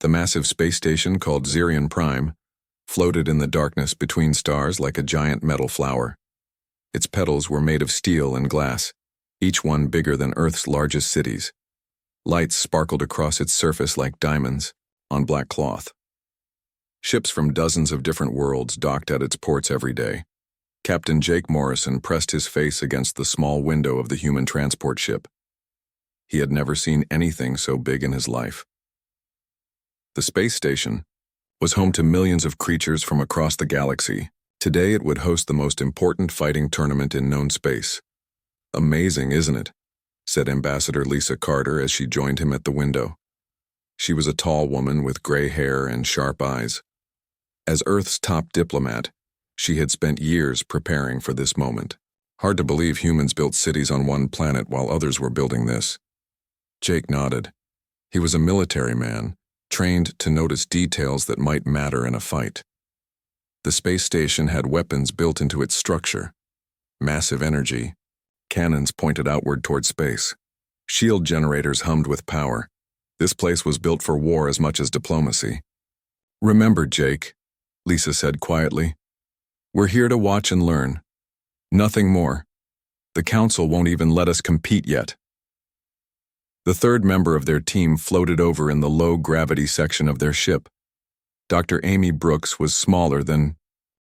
The massive space station called Xerion Prime floated in the darkness between stars like a giant metal flower. Its petals were made of steel and glass, each one bigger than Earth's largest cities. Lights sparkled across its surface like diamonds on black cloth. Ships from dozens of different worlds docked at its ports every day. Captain Jake Morrison pressed his face against the small window of the human transport ship. He had never seen anything so big in his life. The space station was home to millions of creatures from across the galaxy. Today it would host the most important fighting tournament in known space. "Amazing, isn't it?" said Ambassador Lisa Carter as she joined him at the window. She was a tall woman with gray hair and sharp eyes. As Earth's top diplomat, she had spent years preparing for this moment. Hard to believe humans built cities on one planet while others were building this. Jake nodded. He was a military man, trained to notice details that might matter in a fight. The space station had weapons built into its structure. Massive energy. Cannons pointed outward toward space. Shield generators hummed with power. This place was built for war as much as diplomacy. "Remember, Jake," Lisa said quietly, "we're here to watch and learn. Nothing more. The council won't even let us compete yet." The third member of their team floated over in the low-gravity section of their ship. Dr. Amy Brooks was smaller than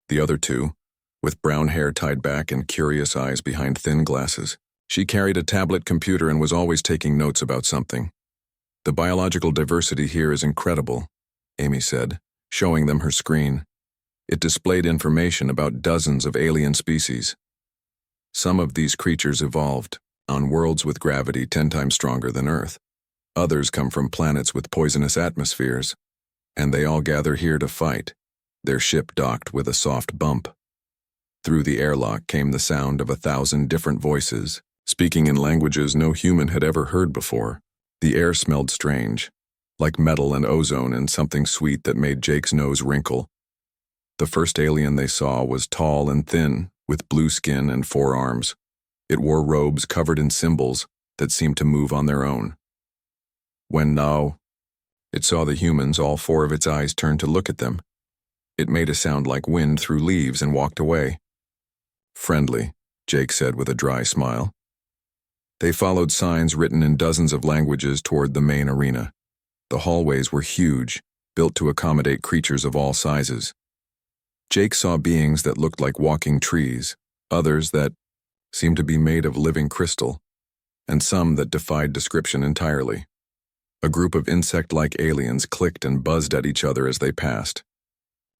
the other two, with brown hair tied back and curious eyes behind thin glasses. She carried a tablet computer and was always taking notes about something. "The biological diversity here is incredible," Amy said, showing them her screen. It displayed information about dozens of alien species. Some of these creatures evolved on worlds with gravity 10 times stronger than Earth. Others come from planets with poisonous atmospheres, and they all gather here to fight. Their ship docked with a soft bump. Through the airlock came the sound of 1,000 different voices, speaking in languages no human had ever heard before. The air smelled strange, like metal and ozone and something sweet that made Jake's nose wrinkle. The first alien they saw was tall and thin, with blue skin and 4 arms. It wore robes covered in symbols that seemed to move on their own. When now it saw the humans, all 4 of its eyes turned to look at them. It made a sound like wind through leaves and walked away. "Friendly," Jake said with a dry smile. They followed signs written in dozens of languages toward the main arena. The hallways were huge, built to accommodate creatures of all sizes. Jake saw beings that looked like walking trees, others that seemed to be made of living crystal, and some that defied description entirely. A group of insect-like aliens clicked and buzzed at each other as they passed.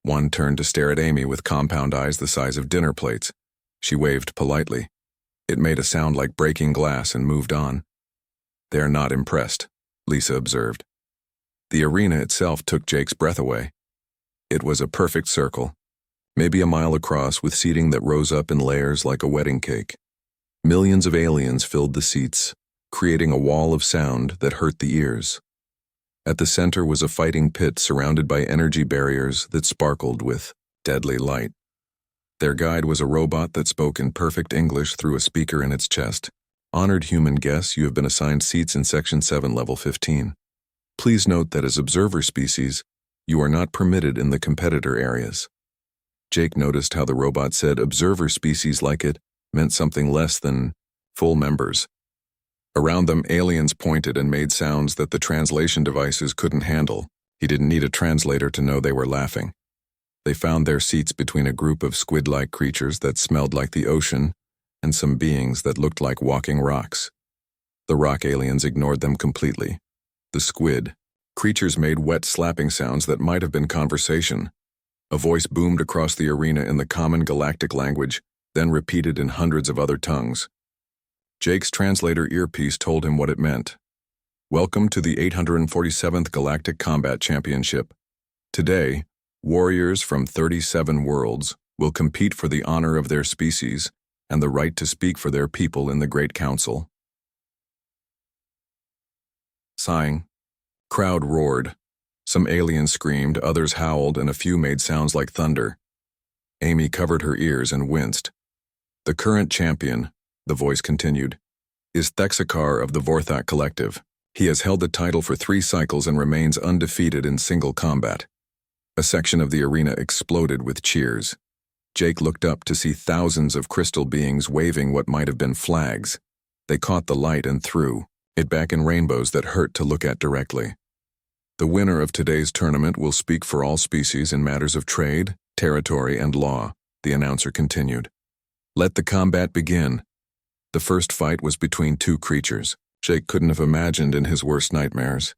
One turned to stare at Amy with compound eyes the size of dinner plates. She waved politely. It made a sound like breaking glass and moved on. "They're not impressed," Lisa observed. The arena itself took Jake's breath away. It was a perfect circle, maybe a mile across, with seating that rose up in layers like a wedding cake. Millions of aliens filled the seats, creating a wall of sound that hurt the ears. At the center was a fighting pit surrounded by energy barriers that sparkled with deadly light. Their guide was a robot that spoke in perfect English through a speaker in its chest. "Honored human guests, you have been assigned seats in Section 7, Level 15. Please note that as observer species, you are not permitted in the competitor areas." Jake noticed how the robot said observer species like it meant something less than full members. Around them, aliens pointed and made sounds that the translation devices couldn't handle. He didn't need a translator to know they were laughing. They found their seats between a group of squid-like creatures that smelled like the ocean and some beings that looked like walking rocks. The rock aliens ignored them completely. The squid creatures made wet slapping sounds that might have been conversation. A voice boomed across the arena in the common galactic language, then repeated in hundreds of other tongues. Jake's translator earpiece told him what it meant. "Welcome to the 847th Galactic Combat Championship. Today, warriors from 37 worlds will compete for the honor of their species and the right to speak for their people in the Great Council." Sighing. Crowd roared. Some aliens screamed, others howled, and a few made sounds like thunder. Amy covered her ears and winced. "The current champion," the voice continued, "is Thexakar of the Vorthak Collective. He has held the title for 3 cycles and remains undefeated in single combat. A section of the arena exploded with cheers. Jake looked up to see thousands of crystal beings waving what might have been flags. They caught the light and threw it back in rainbows that hurt to look at directly. The winner of today's tournament will speak for all species in matters of trade, territory, and law, the announcer continued. Let the combat begin. The first fight was between 2 creatures Jake couldn't have imagined in his worst nightmares.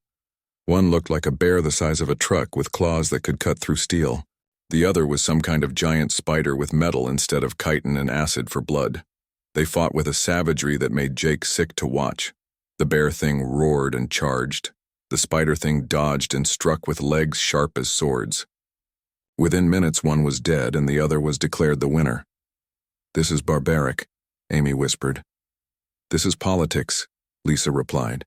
One looked like a bear the size of a truck with claws that could cut through steel. The other was some kind of giant spider with metal instead of chitin and acid for blood. They fought with a savagery that made Jake sick to watch. The bear thing roared and charged. The spider thing dodged and struck with legs sharp as swords. Within minutes, one was dead and the other was declared the winner. This is barbaric, Amy whispered. This is politics, Lisa replied.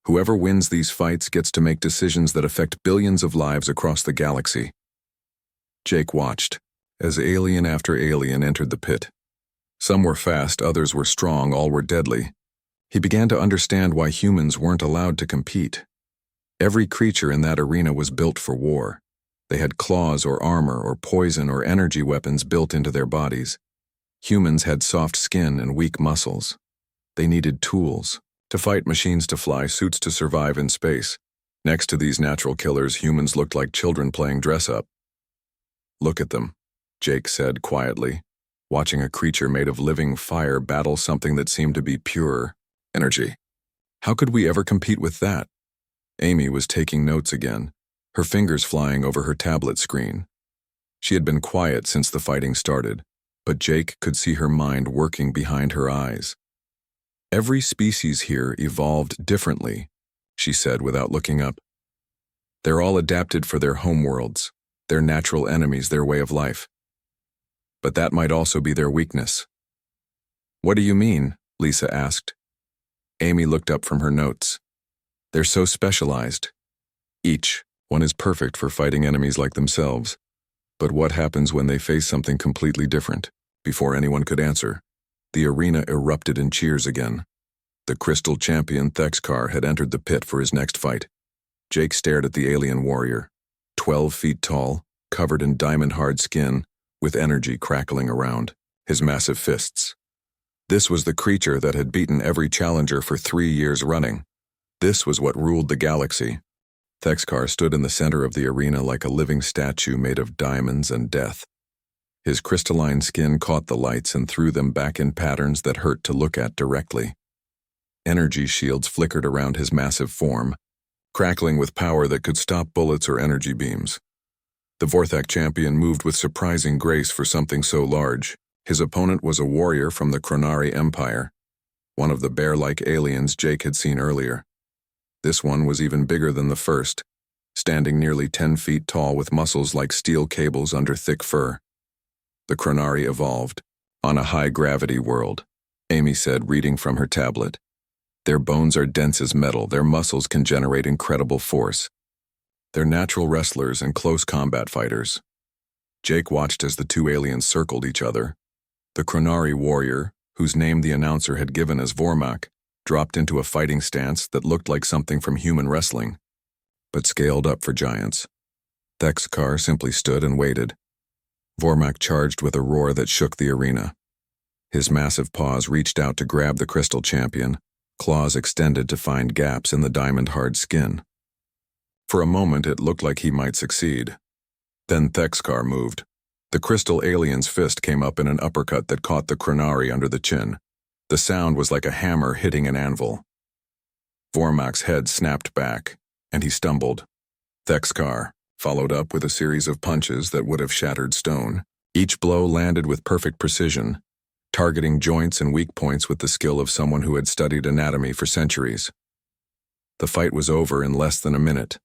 Whoever wins these fights gets to make decisions that affect billions of lives across the galaxy. Jake watched as alien after alien entered the pit. Some were fast, others were strong, all were deadly. He began to understand why humans weren't allowed to compete. Every creature in that arena was built for war. They had claws or armor or poison or energy weapons built into their bodies. Humans had soft skin and weak muscles. They needed tools to fight, machines to fly, suits to survive in space. Next to these natural killers, humans looked like children playing dress-up. Look at them, Jake said quietly, watching a creature made of living fire battle something that seemed to be pure energy. How could we ever compete with that? Amy was taking notes again, her fingers flying over her tablet screen. She had been quiet since the fighting started, but Jake could see her mind working behind her eyes. Every species here evolved differently, she said without looking up. They're all adapted for their homeworlds, their natural enemies, their way of life. But that might also be their weakness. What do you mean? Lisa asked. Amy looked up from her notes. They're so specialized. Each one is perfect for fighting enemies like themselves. But what happens when they face something completely different? Before anyone could answer, the arena erupted in cheers again. The crystal champion Thexkar had entered the pit for his next fight. Jake stared at the alien warrior, 12 feet tall, covered in diamond-hard skin, with energy crackling around his massive fists. This was the creature that had beaten every challenger for 3 years running. This was what ruled the galaxy. Thexkar stood in the center of the arena like a living statue made of diamonds and death. His crystalline skin caught the lights and threw them back in patterns that hurt to look at directly. Energy shields flickered around his massive form, crackling with power that could stop bullets or energy beams. The Vorthak champion moved with surprising grace for something so large. His opponent was a warrior from the Chronari Empire, one of the bear-like aliens Jake had seen earlier. This one was even bigger than the first, standing nearly 10 feet tall with muscles like steel cables under thick fur. The Chronari evolved on a high-gravity world, Amy said, reading from her tablet. Their bones are dense as metal, their muscles can generate incredible force. They're natural wrestlers and close combat fighters. Jake watched as the 2 aliens circled each other. The Chronari warrior, whose name the announcer had given as Vormak, dropped into a fighting stance that looked like something from human wrestling, but scaled up for giants. Thexkar simply stood and waited. Vormak charged with a roar that shook the arena. His massive paws reached out to grab the crystal champion, claws extended to find gaps in the diamond-hard skin. For a moment, it looked like he might succeed. Then Thexkar moved. The crystal alien's fist came up in an uppercut that caught the Chronari under the chin. The sound was like a hammer hitting an anvil. Vormak's head snapped back, and he stumbled. Thexkar followed up with a series of punches that would have shattered stone. Each blow landed with perfect precision, targeting joints and weak points with the skill of someone who had studied anatomy for centuries. The fight was over in less than a minute.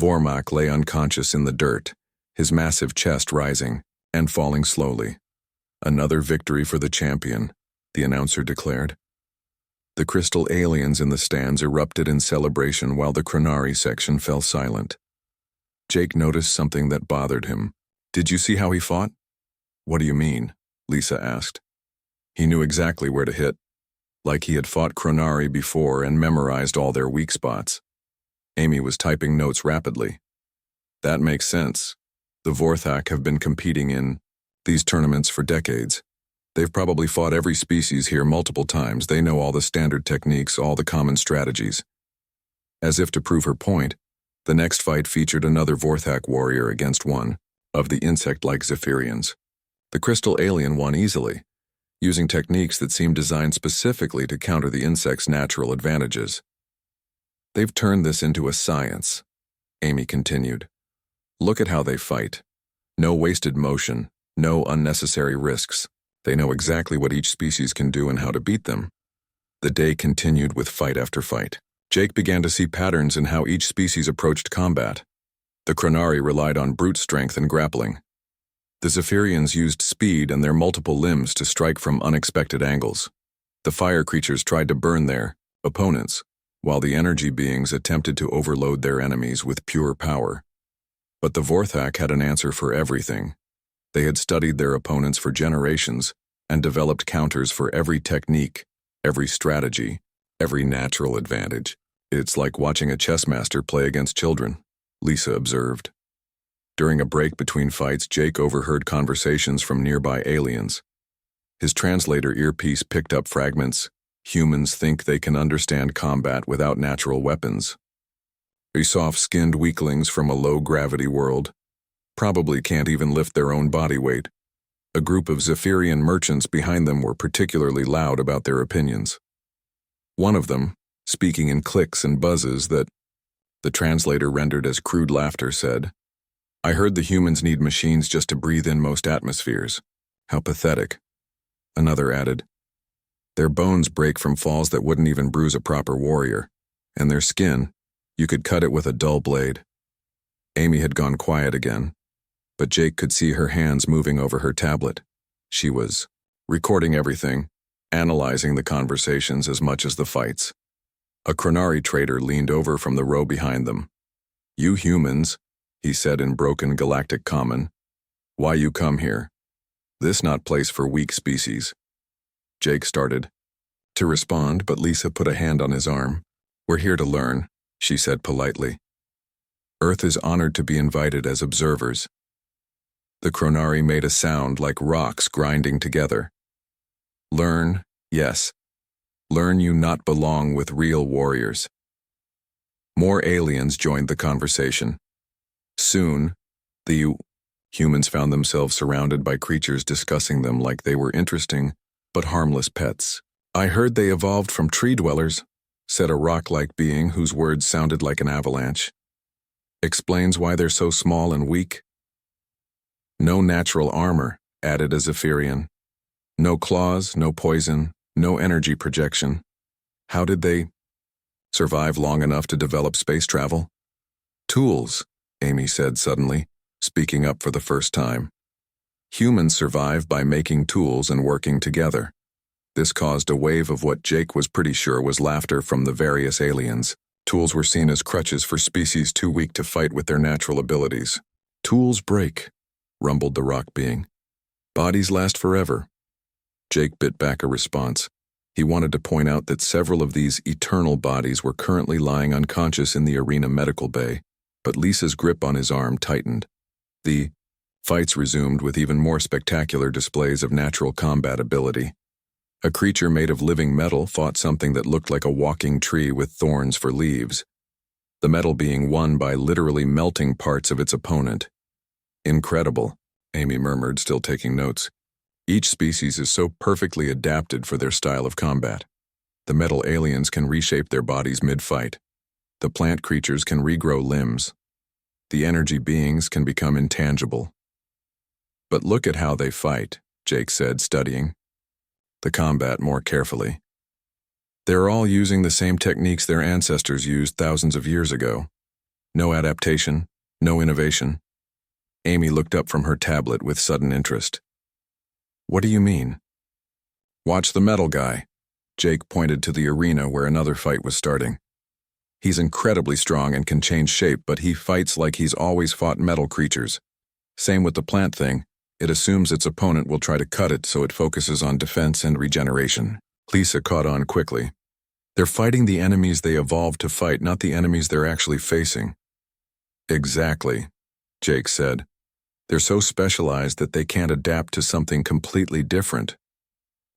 Vormak lay unconscious in the dirt, his massive chest rising and falling slowly. Another victory for the champion, the announcer declared. The crystal aliens in the stands erupted in celebration while the Chronari section fell silent. Jake noticed something that bothered him. Did you see how he fought? What do you mean? Lisa asked. He knew exactly where to hit. like he had fought Chronari before and memorized all their weak spots. Amy was typing notes rapidly. That makes sense. The Vorthak have been competing in these tournaments for decades. They've probably fought every species here multiple times. They know all the standard techniques, all the common strategies. As if to prove her point, the next fight featured another Vorthak warrior against one of the insect-like Zephyrians. The crystal alien won easily, using techniques that seemed designed specifically to counter the insect's natural advantages. They've turned this into a science, Amy continued. Look at how they fight. No wasted motion, no unnecessary risks. They know exactly what each species can do and how to beat them. The day continued with fight after fight. Jake began to see patterns in how each species approached combat. The Chronari relied on brute strength and grappling. The Zephyrians used speed and their multiple limbs to strike from unexpected angles. The fire creatures tried to burn their opponents, while the energy beings attempted to overload their enemies with pure power. But the Vorthak had an answer for everything. They had studied their opponents for generations and developed counters for every technique, every strategy, every natural advantage. It's like watching a chess master play against children, Lisa observed. During a break between fights, Jake overheard conversations from nearby aliens. His translator earpiece picked up fragments. Humans think they can understand combat without natural weapons. A soft-skinned weaklings from a low-gravity world. Probably can't even lift their own body weight. A group of Zephyrian merchants behind them were particularly loud about their opinions. One of them, speaking in clicks and buzzes that the translator rendered as crude laughter, said, "I heard the humans need machines just to breathe in most atmospheres. How pathetic." Another added, "Their bones break from falls that wouldn't even bruise a proper warrior. And their skin, you could cut it with a dull blade." Amy had gone quiet again, but Jake could see her hands moving over her tablet. She was recording everything, analyzing the conversations as much as the fights. A Chronari trader leaned over from the row behind them. "You humans," he said in broken galactic common, "why you come here? This not place for weak species." Jake started to respond, but Lisa put a hand on his arm. "We're here to learn," she said politely. "Earth is honored to be invited as observers." The Chronari made a sound like rocks grinding together. "Learn, yes. Learn you not belong with real warriors." More aliens joined the conversation. Soon, the humans found themselves surrounded by creatures discussing them like they were interesting but harmless pets. "I heard they evolved from tree dwellers," said a rock-like being whose words sounded like an avalanche. "Explains why they're so small and weak." "No natural armor," added a Zephyrian. "No claws, no poison, no energy projection. How did they survive long enough to develop space travel?" "Tools," Amy said suddenly, speaking up for the first time. "Humans survive by making tools and working together." This caused a wave of what Jake was pretty sure was laughter from the various aliens. Tools were seen as crutches for species too weak to fight with their natural abilities. "Tools break," rumbled the rock being. "Bodies last forever." Jake bit back a response. He wanted to point out that several of these eternal bodies were currently lying unconscious in the arena medical bay, but Lisa's grip on his arm tightened. The fights resumed with even more spectacular displays of natural combat ability. A creature made of living metal fought something that looked like a walking tree with thorns for leaves, the metal being won by literally melting parts of its opponent. "Incredible," Amy murmured, still taking notes. "Each species is so perfectly adapted for their style of combat. The metal aliens can reshape their bodies mid-fight. The plant creatures can regrow limbs. The energy beings can become intangible." "But look at how they fight," Jake said, studying the combat more carefully. "They're all using the same techniques their ancestors used thousands of years ago. No adaptation, no innovation." Amy looked up from her tablet with sudden interest. "What do you mean?" "Watch the metal guy." Jake pointed to the arena where another fight was starting. "He's incredibly strong and can change shape, but he fights like he's always fought metal creatures. Same with the plant thing. It assumes its opponent will try to cut it, so it focuses on defense and regeneration. Lisa caught on quickly. They're fighting the enemies they evolved to fight, not the enemies they're actually facing. Exactly, Jake said. They're so specialized that they can't adapt to something completely different.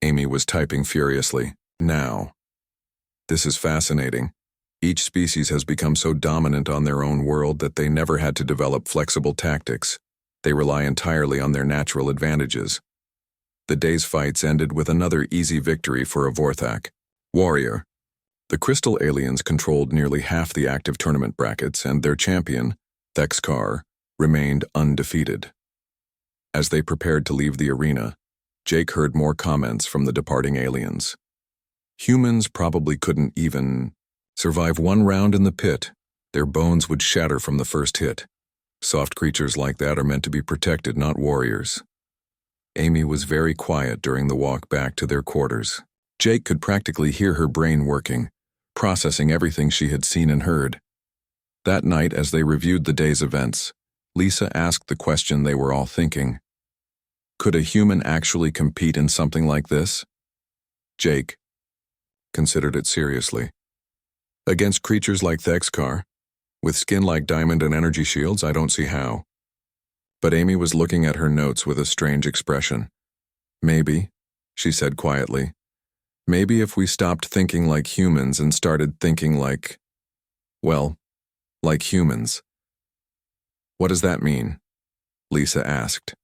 Amy was typing furiously. Now. This is fascinating. Each species has become so dominant on their own world that they never had to develop flexible tactics. They rely entirely on their natural advantages. The day's fights ended with another easy victory for a Vorthak. Warrior. The crystal aliens controlled nearly half the active tournament brackets, and their champion, Thexkar, remained undefeated. As they prepared to leave the arena, Jake heard more comments from the departing aliens. Humans probably couldn't even survive one round in the pit. Their bones would shatter from the first hit. Soft creatures like that are meant to be protected, not warriors. Amy was very quiet during the walk back to their quarters. Jake could practically hear her brain working, processing everything she had seen and heard. That night, as they reviewed the day's events, Lisa asked the question they were all thinking. Could a human actually compete in something like this? Jake considered it seriously. Against creatures like Thexkar, with skin like diamond and energy shields, I don't see how. But Amy was looking at her notes with a strange expression. Maybe, she said quietly. Maybe if we stopped thinking like humans and started thinking like humans. What does that mean? Lisa asked.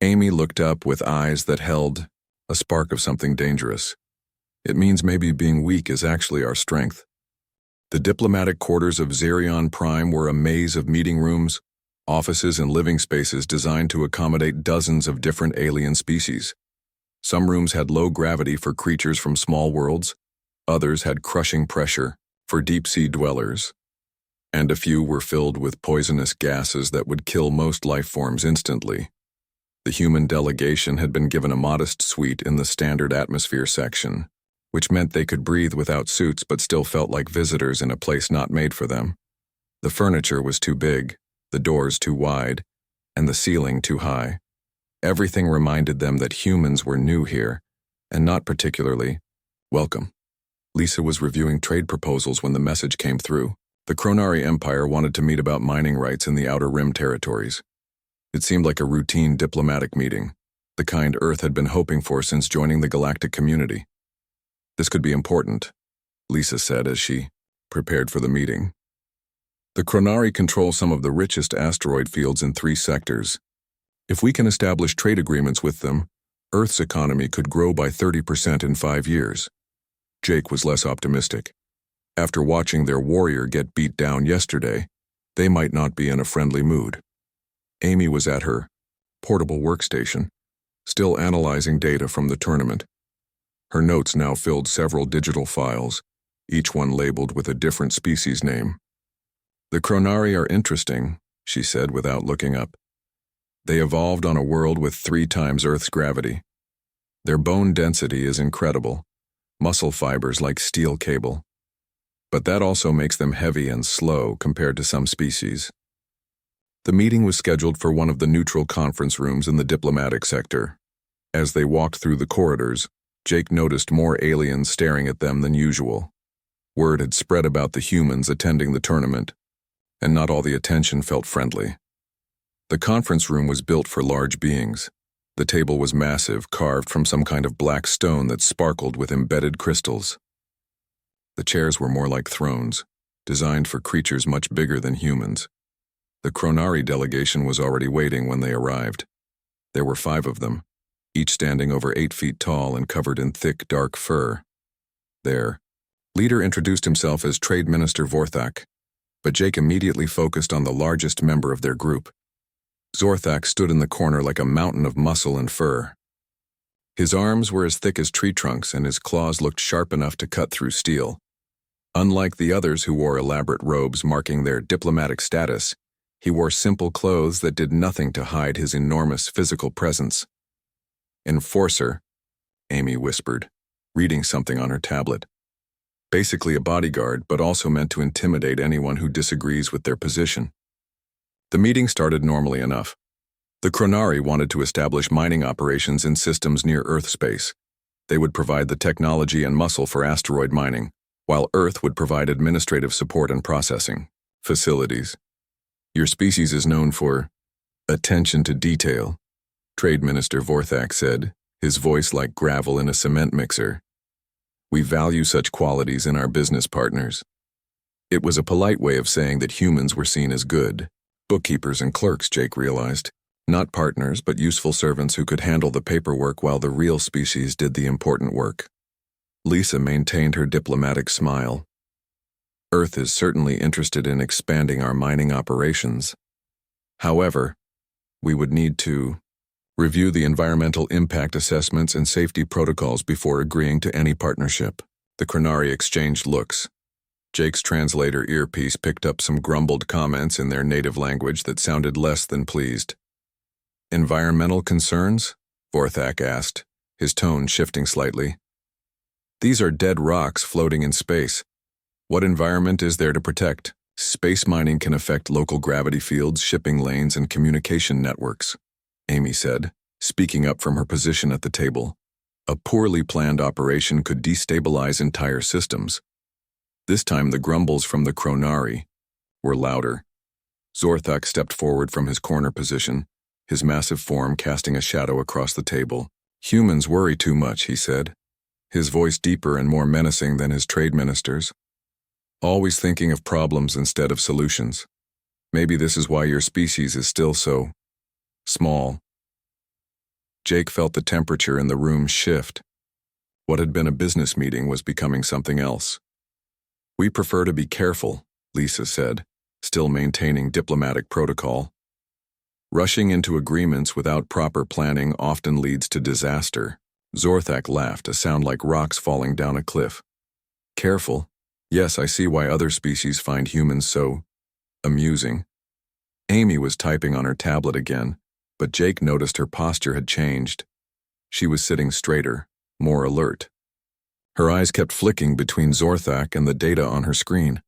Amy looked up with eyes that held a spark of something dangerous. It means maybe being weak is actually our strength. The diplomatic quarters of Zerion Prime were a maze of meeting rooms, offices, and living spaces designed to accommodate dozens of different alien species. Some rooms had low gravity for creatures from small worlds, others had crushing pressure for deep-sea dwellers, and a few were filled with poisonous gases that would kill most life forms instantly. The human delegation had been given a modest suite in the standard atmosphere section, which meant they could breathe without suits but still felt like visitors in a place not made for them. The furniture was too big, the doors too wide, and the ceiling too high. Everything reminded them that humans were new here, and not particularly welcome. Lisa was reviewing trade proposals when the message came through. The Kronari Empire wanted to meet about mining rights in the Outer Rim territories. It seemed like a routine diplomatic meeting, the kind Earth had been hoping for since joining the galactic community. This could be important, Lisa said as she prepared for the meeting. The Kronari control some of the richest asteroid fields in 3 sectors. If we can establish trade agreements with them, Earth's economy could grow by 30% in 5 years. Jake was less optimistic. After watching their warrior get beat down yesterday, they might not be in a friendly mood. Amy was at her portable workstation, still analyzing data from the tournament. Her notes now filled several digital files, each one labeled with a different species name. The Kronari are interesting, she said without looking up. They evolved on a world with 3 times Earth's gravity. Their bone density is incredible, muscle fibers like steel cable. But that also makes them heavy and slow compared to some species. The meeting was scheduled for one of the neutral conference rooms in the diplomatic sector. As they walked through the corridors, Jake noticed more aliens staring at them than usual. Word had spread about the humans attending the tournament, and not all the attention felt friendly. The conference room was built for large beings. The table was massive, carved from some kind of black stone that sparkled with embedded crystals. The chairs were more like thrones, designed for creatures much bigger than humans. The Kronari delegation was already waiting when they arrived. There were 5 of them, each standing over 8 feet tall and covered in thick, dark fur. Their leader introduced himself as Trade Minister Vorthak, but Jake immediately focused on the largest member of their group. Zorthak stood in the corner like a mountain of muscle and fur. His arms were as thick as tree trunks, and his claws looked sharp enough to cut through steel. Unlike the others who wore elaborate robes marking their diplomatic status, he wore simple clothes that did nothing to hide his enormous physical presence. Enforcer, Amy whispered, reading something on her tablet. Basically a bodyguard, but also meant to intimidate anyone who disagrees with their position. The meeting started normally enough. The Kronari wanted to establish mining operations in systems near Earth space. They would provide the technology and muscle for asteroid mining, while Earth would provide administrative support and processing facilities. Your species is known for attention to detail, Trade Minister Vorthak said, his voice like gravel in a cement mixer. We value such qualities in our business partners. It was a polite way of saying that humans were seen as good bookkeepers and clerks, Jake realized. Not partners, but useful servants who could handle the paperwork while the real species did the important work. Lisa maintained her diplomatic smile. Earth is certainly interested in expanding our mining operations. However, we would need to review the environmental impact assessments and safety protocols before agreeing to any partnership. The Chronari exchanged looks. Jake's translator earpiece picked up some grumbled comments in their native language that sounded less than pleased. Environmental concerns? Vorthak asked, his tone shifting slightly. These are dead rocks floating in space. What environment is there to protect? Space mining can affect local gravity fields, shipping lanes, and communication networks, Amy said, speaking up from her position at the table. A poorly planned operation could destabilize entire systems. This time the grumbles from the Chronari were louder. Vorthak stepped forward from his corner position, his massive form casting a shadow across the table. Humans worry too much, he said, his voice deeper and more menacing than his trade minister's. Always thinking of problems instead of solutions. Maybe this is why your species is still so small. Jake felt the temperature in the room shift. What had been a business meeting was becoming something else. We prefer to be careful, Lisa said, still maintaining diplomatic protocol. Rushing into agreements without proper planning often leads to disaster. Vorthak laughed, a sound like rocks falling down a cliff. Careful? Yes, I see why other species find humans so amusing. Amy was typing on her tablet again, but Jake noticed her posture had changed. She was sitting straighter, more alert. Her eyes kept flicking between Vorthak and the data on her screen.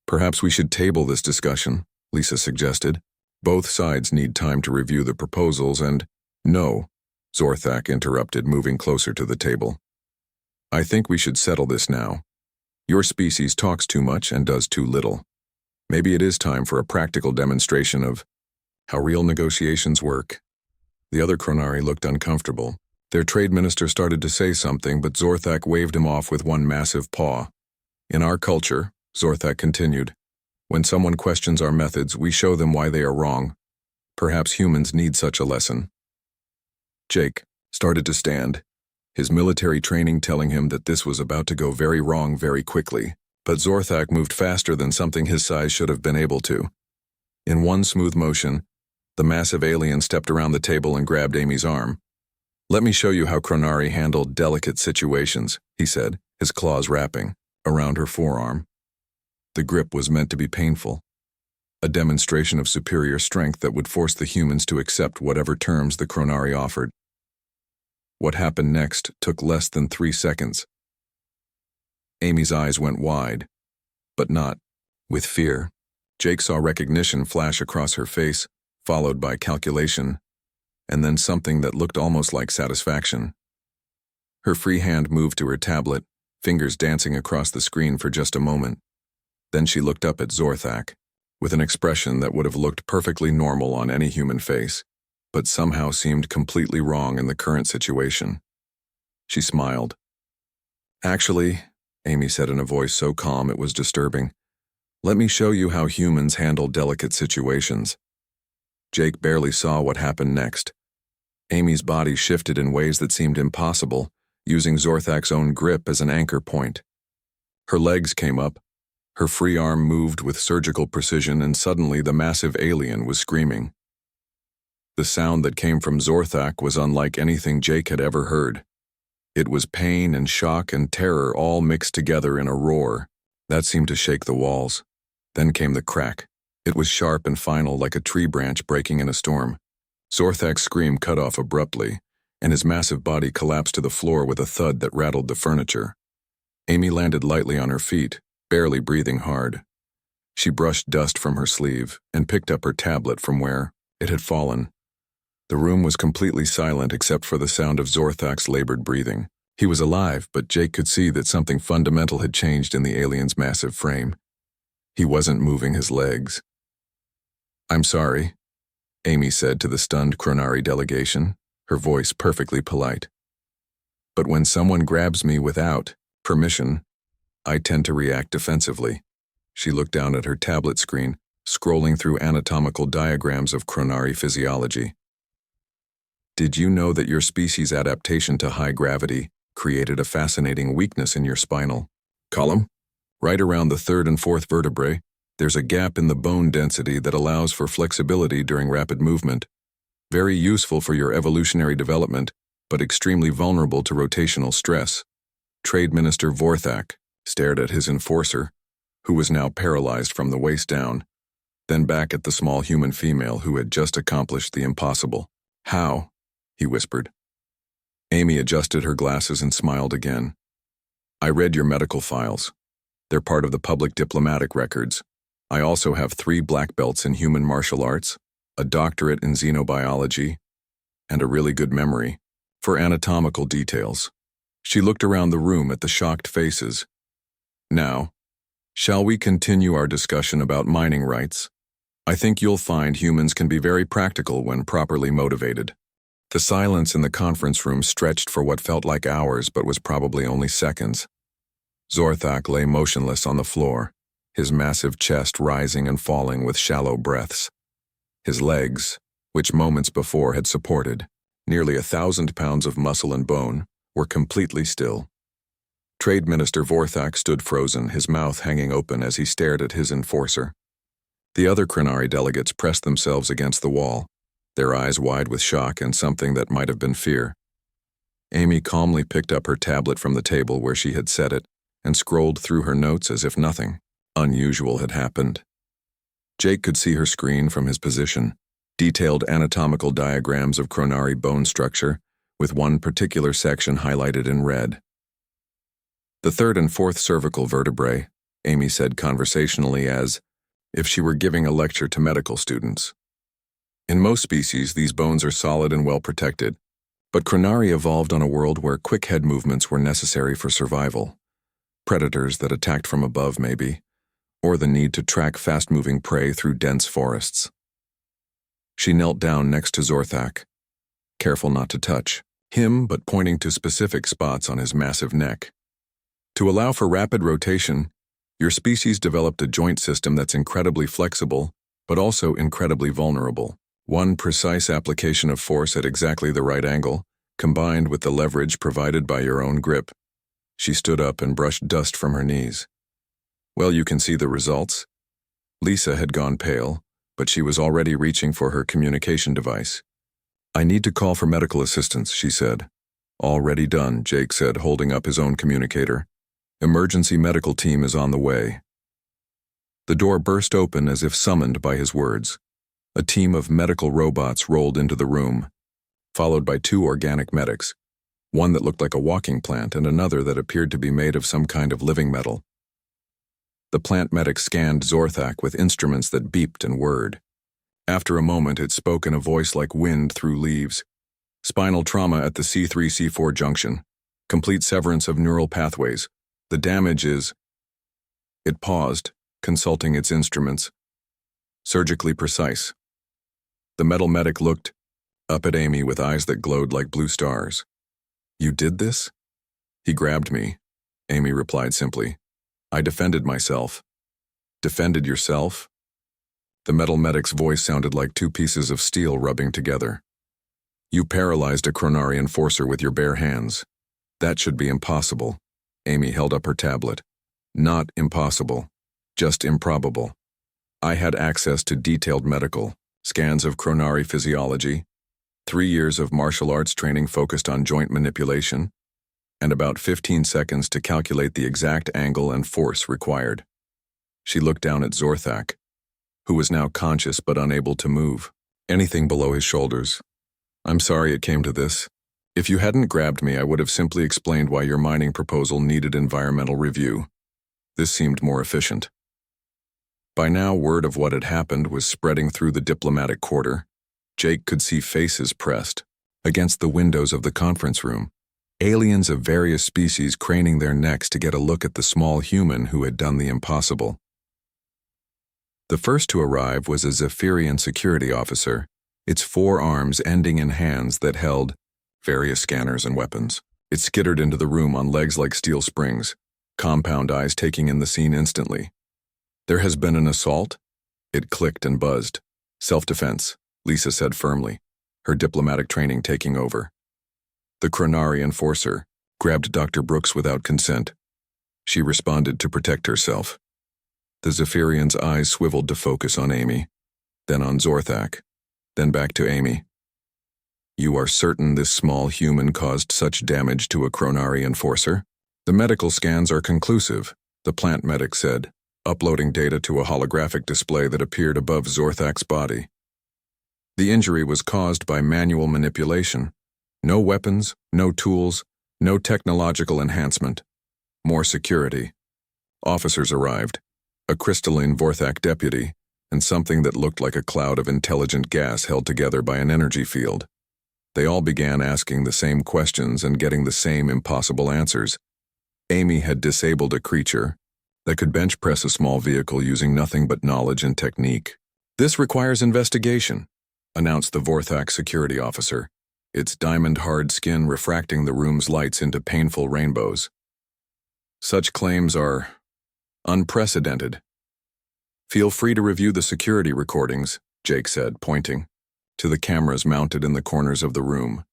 Perhaps we should table this discussion, Lisa suggested. Both sides need time to review the proposals and— No, Vorthak interrupted, moving closer to the table. I think we should settle this now. Your species talks too much and does too little. Maybe it is time for a practical demonstration of how real negotiations work. The other Chronari looked uncomfortable. Their trade minister started to say something, but Vorthak waved him off with one massive paw. In our culture, Vorthak continued, when someone questions our methods, we show them why they are wrong. Perhaps humans need such a lesson. Jake started to stand, his military training telling him that this was about to go very wrong very quickly, but Vorthak moved faster than something his size should have been able to. In one smooth motion, the massive alien stepped around the table and grabbed Amy's arm. Let me show you how Chronari handled delicate situations, he said, his claws wrapping around her forearm. The grip was meant to be painful, a demonstration of superior strength that would force the humans to accept whatever terms the Chronari offered. What happened next took less than 3 seconds. Amy's eyes went wide, but not with fear. Jake saw recognition flash across her face, followed by calculation, and then something that looked almost like satisfaction. Her free hand moved to her tablet, fingers dancing across the screen for just a moment. Then she looked up at Vorthak, with an expression that would have looked perfectly normal on any human face, but somehow seemed completely wrong in the current situation. She smiled. Actually, Amy said in a voice so calm it was disturbing, let me show you how humans handle delicate situations. Jake barely saw what happened next. Amy's body shifted in ways that seemed impossible, using Vorthak's own grip as an anchor point. Her legs came up, her free arm moved with surgical precision, and suddenly the massive alien was screaming. The sound that came from Vorthak was unlike anything Jake had ever heard. It was pain and shock and terror all mixed together in a roar that seemed to shake the walls. Then came the crack. It was sharp and final, like a tree branch breaking in a storm. Vorthak's scream cut off abruptly, and his massive body collapsed to the floor with a thud that rattled the furniture. Amy landed lightly on her feet, barely breathing hard. She brushed dust from her sleeve and picked up her tablet from where it had fallen. The room was completely silent except for the sound of Vorthak's labored breathing. He was alive, but Jake could see that something fundamental had changed in the alien's massive frame. He wasn't moving his legs. "I'm sorry," Amy said to the stunned Chronari delegation, her voice perfectly polite. "But when someone grabs me without permission, I tend to react defensively." She looked down at her tablet screen, scrolling through anatomical diagrams of Chronari physiology. "Did you know that your species' adaptation to high gravity created a fascinating weakness in your spinal column? Right around the third and fourth vertebrae, there's a gap in the bone density that allows for flexibility during rapid movement. Very useful for your evolutionary development, but extremely vulnerable to rotational stress." Trade Minister Vorthak stared at his enforcer, who was now paralyzed from the waist down, then back at the small human female who had just accomplished the impossible. "How?" he whispered. Amy adjusted her glasses and smiled again. "I read your medical files. They're part of the public diplomatic records. I also have 3 black belts in human martial arts, a doctorate in xenobiology, and a really good memory for anatomical details." She looked around the room at the shocked faces. "Now, shall we continue our discussion about mining rights? I think you'll find humans can be very practical when properly motivated." The silence in the conference room stretched for what felt like hours but was probably only seconds. Zorthak lay motionless on the floor, his massive chest rising and falling with shallow breaths. His legs, which moments before had supported nearly 1,000 pounds of muscle and bone, were completely still. Trade Minister Vorthak stood frozen, his mouth hanging open as he stared at his enforcer. The other Chronari delegates pressed themselves against the wall, their eyes wide with shock and something that might have been fear. Amy calmly picked up her tablet from the table where she had set it and scrolled through her notes as if nothing unusual had happened. Jake could see her screen from his position, detailed anatomical diagrams of Chronari bone structure, with one particular section highlighted in red. "The third and fourth cervical vertebrae," Amy said conversationally as if she were giving a lecture to medical students. "In most species, these bones are solid and well protected, but Chronari evolved on a world where quick head movements were necessary for survival. Predators that attacked from above, maybe, or the need to track fast-moving prey through dense forests." She knelt down next to Zorthak, careful not to touch him but pointing to specific spots on his massive neck. "To allow for rapid rotation, your species developed a joint system that's incredibly flexible, but also incredibly vulnerable. One precise application of force at exactly the right angle, combined with the leverage provided by your own grip." She stood up and brushed dust from her knees. "Well, you can see the results." Lisa had gone pale, but she was already reaching for her communication device. "I need to call for medical assistance," she said. "Already done," Jake said, holding up his own communicator. "Emergency medical team is on the way." The door burst open as if summoned by his words. A team of medical robots rolled into the room, followed by 2 organic medics, one that looked like a walking plant and another that appeared to be made of some kind of living metal. The plant medic scanned Zorthak with instruments that beeped and whirred. After a moment, it spoke in a voice like wind through leaves. "Spinal trauma at the C3-C4 junction. Complete severance of neural pathways. The damage is..." It paused, consulting its instruments. "Surgically precise." The metal medic looked up at Amy with eyes that glowed like blue stars. "You did this?" "He grabbed me," Amy replied simply. "I defended myself." "Defended yourself?" The metal medic's voice sounded like 2 pieces of steel rubbing together. "You paralyzed a Chronari enforcer with your bare hands. That should be impossible." Amy held up her tablet. "Not impossible, just improbable. I had access to detailed medical scans of Chronari physiology, 3 years of martial arts training focused on joint manipulation, and about 15 seconds to calculate the exact angle and force required." She looked down at Zorthak, who was now conscious but unable to move anything below his shoulders. "I'm sorry it came to this. If you hadn't grabbed me, I would have simply explained why your mining proposal needed environmental review. This seemed more efficient." By now, word of what had happened was spreading through the diplomatic quarter. Jake could see faces pressed against the windows of the conference room. aliens of various species craning their necks to get a look at the small human who had done the impossible. The first to arrive was a Zephyrian security officer, its 4 arms ending in hands that held various scanners and weapons. It skittered into the room on legs like steel springs, compound eyes taking in the scene instantly. "There has been an assault?" It clicked and buzzed. "Self-defense," Lisa said firmly, her diplomatic training taking over. The Chronari enforcer grabbed Dr. Brooks without consent. She responded to protect herself. The Zephyrian's eyes swiveled to focus on Amy, then on Zorthak, then back to Amy. "You are certain this small human caused such damage to a Chronari enforcer?" "The medical scans are conclusive," the plant medic said, uploading data to a holographic display that appeared above Zorthak's body. "The injury was caused by manual manipulation. No weapons, no tools, no technological enhancement. More security." Officers arrived, a crystalline Vorthak deputy, and something that looked like a cloud of intelligent gas held together by an energy field. They all began asking the same questions and getting the same impossible answers. Amy had disabled a creature that could bench press a small vehicle using nothing but knowledge and technique. "This requires investigation," announced the Vorthak security officer, its diamond-hard skin refracting the room's lights into painful rainbows. "Such claims are unprecedented." "Feel free to review the security recordings," Jake said, pointing to the cameras mounted in the corners of the room.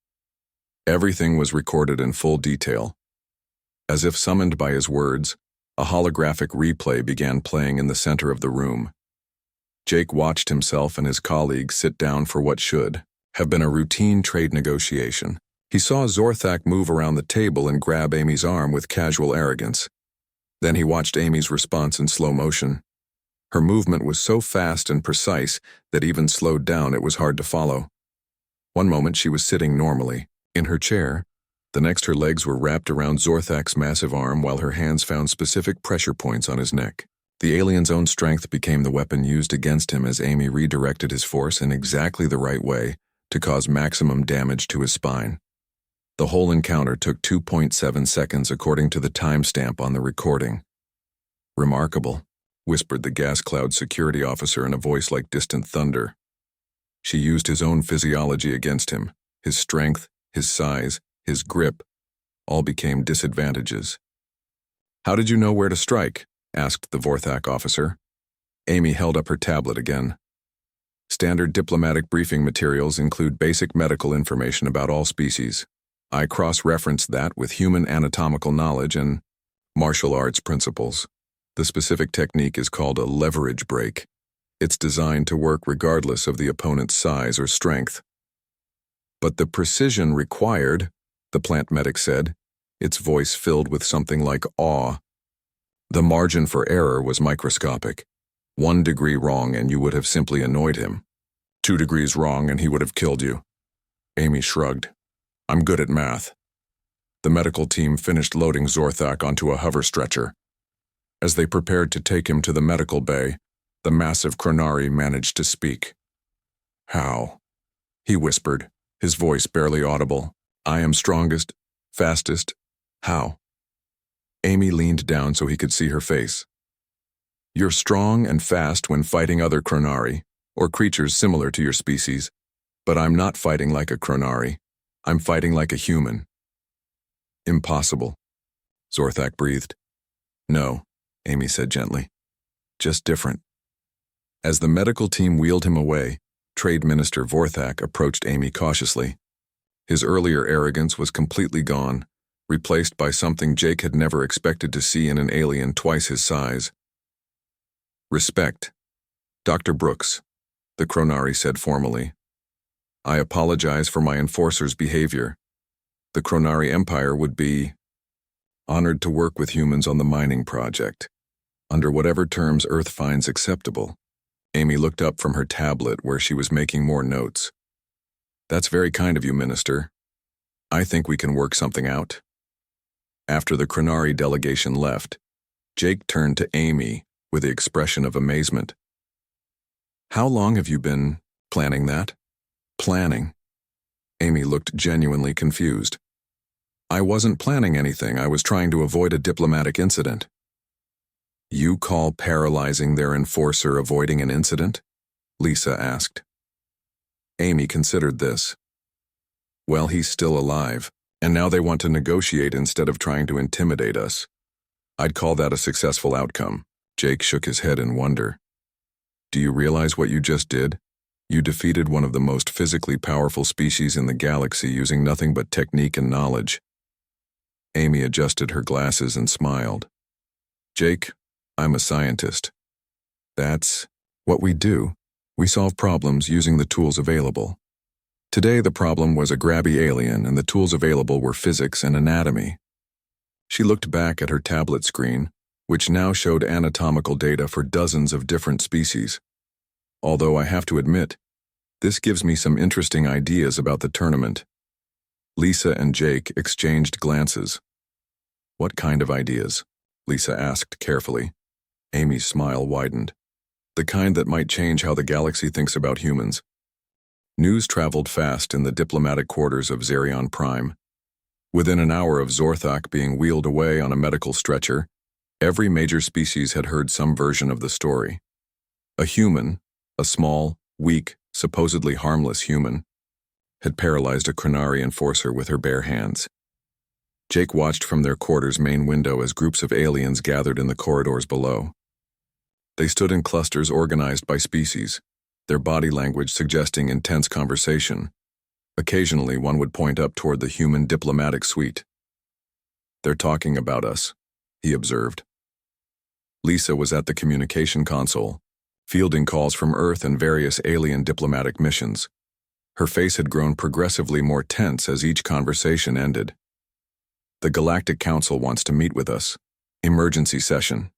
Everything was recorded in full detail. As if summoned by his words, a holographic replay began playing in the center of the room. Jake watched himself and his colleagues sit down for what should have been a routine trade negotiation. He saw Zorthak move around the table and grab Amy's arm with casual arrogance. Then he watched Amy's response in slow motion. Her movement was so fast and precise that even slowed down it was hard to follow. One moment she was sitting normally, in her chair. The next her legs were wrapped around Zorthak's massive arm while her hands found specific pressure points on his neck. The alien's own strength became the weapon used against him as Amy redirected his force in exactly the right way to cause maximum damage to his spine. The whole encounter took 2.7 seconds according to the timestamp on the recording. "Remarkable," whispered the gas cloud security officer in a voice like distant thunder. She used his own physiology against him. His strength, his size, his grip, all became disadvantages. "How did you know where to strike?" asked the Vorthak officer. Amy held up her tablet again. "Standard diplomatic briefing materials include basic medical information about all species. I cross-referenced that with human anatomical knowledge and martial arts principles. The specific technique is called a leverage break. It's designed to work regardless of the opponent's size or strength." "But the precision required," the plant medic said, its voice filled with something like awe. "The margin for error was microscopic. 1 degree wrong and you would have simply annoyed him. 2 degrees wrong and he would have killed you." Amy shrugged. "I'm good at math." The medical team finished loading Zorthak onto a hover stretcher. As they prepared to take him to the medical bay, the massive Chronari managed to speak. "How?" he whispered, his voice barely audible. "I am strongest, fastest. How?" Amy leaned down so he could see her face. "You're strong and fast when fighting other Chronari, or creatures similar to your species, but I'm not fighting like a Chronari. I'm fighting like a human." "Impossible," Zorthak breathed. "No," Amy said gently. "Just different." As the medical team wheeled him away, Trade Minister Vorthak approached Amy cautiously. His earlier arrogance was completely gone, replaced by something Jake had never expected to see in an alien twice his size. "Respect. Dr. Brooks," the Chronari said formally. "I apologize for my enforcer's behavior. The Chronari Empire would be honored to work with humans on the mining project, under whatever terms Earth finds acceptable." Amy looked up from her tablet where she was making more notes. "That's very kind of you, Minister. I think we can work something out." After the Chronari delegation left, Jake turned to Amy with the expression of amazement. "How long have you been planning that?" "Planning?" Amy looked genuinely confused. I wasn't planning anything, I was trying to avoid a diplomatic incident. You call paralyzing their enforcer avoiding an incident? Lisa asked. Amy considered this. Well, he's still alive, and now they want to negotiate instead of trying to intimidate us. I'd call that a successful outcome. Jake shook his head in wonder. Do you realize what you just did? You defeated one of the most physically powerful species in the galaxy using nothing but technique and knowledge. Amy adjusted her glasses and smiled. Jake, I'm a scientist. That's what we do. We solve problems using the tools available. Today the problem was a grabby alien and the tools available were physics and anatomy. She looked back at her tablet screen, which now showed anatomical data for dozens of different species. Although I have to admit, this gives me some interesting ideas about the tournament. Lisa and Jake exchanged glances. What kind of ideas? Lisa asked carefully. Amy's smile widened. The kind that might change how the galaxy thinks about humans. News traveled fast in the diplomatic quarters of Zerion Prime. Within an hour of Zorthak being wheeled away on a medical stretcher, every major species had heard some version of the story. A human, a small, weak, supposedly harmless human, had paralyzed a Chronari enforcer with her bare hands. Jake watched from their quarters' main window as groups of aliens gathered in the corridors below. They stood in clusters organized by species, their body language suggesting intense conversation. Occasionally, one would point up toward the human diplomatic suite. They're talking about us, he observed. Lisa was at the communication console, fielding calls from Earth and various alien diplomatic missions. Her face had grown progressively more tense as each conversation ended. The Galactic Council wants to meet with us. Emergency session.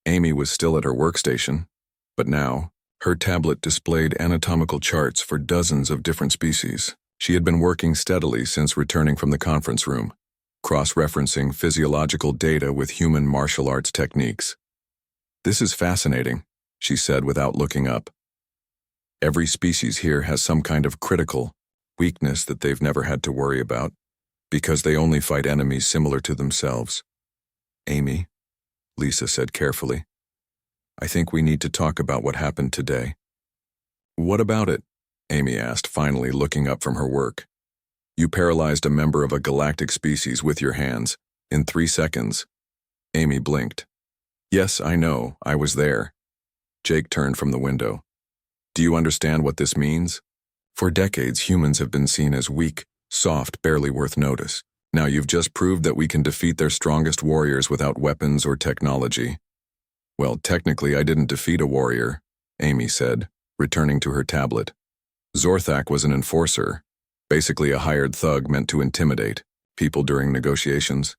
Amy was still at her workstation, but now, her tablet displayed anatomical charts for dozens of different species. She had been working steadily since returning from the conference room, cross-referencing physiological data with human martial arts techniques. This is fascinating, she said without looking up. Every species here has some kind of critical weakness that they've never had to worry about, because they only fight enemies similar to themselves. Amy, Lisa said carefully, I think we need to talk about what happened today. What about it? Amy asked, finally looking up from her work. You paralyzed a member of a galactic species with your hands, in 3 seconds. Amy blinked. Yes, I know, I was there. Jake turned from the window. Do you understand what this means? For decades, humans have been seen as weak, soft, barely worth notice. Now you've just proved that we can defeat their strongest warriors without weapons or technology. Well, technically I didn't defeat a warrior, Amy said, returning to her tablet. Zorthak was an enforcer, basically a hired thug meant to intimidate people during negotiations.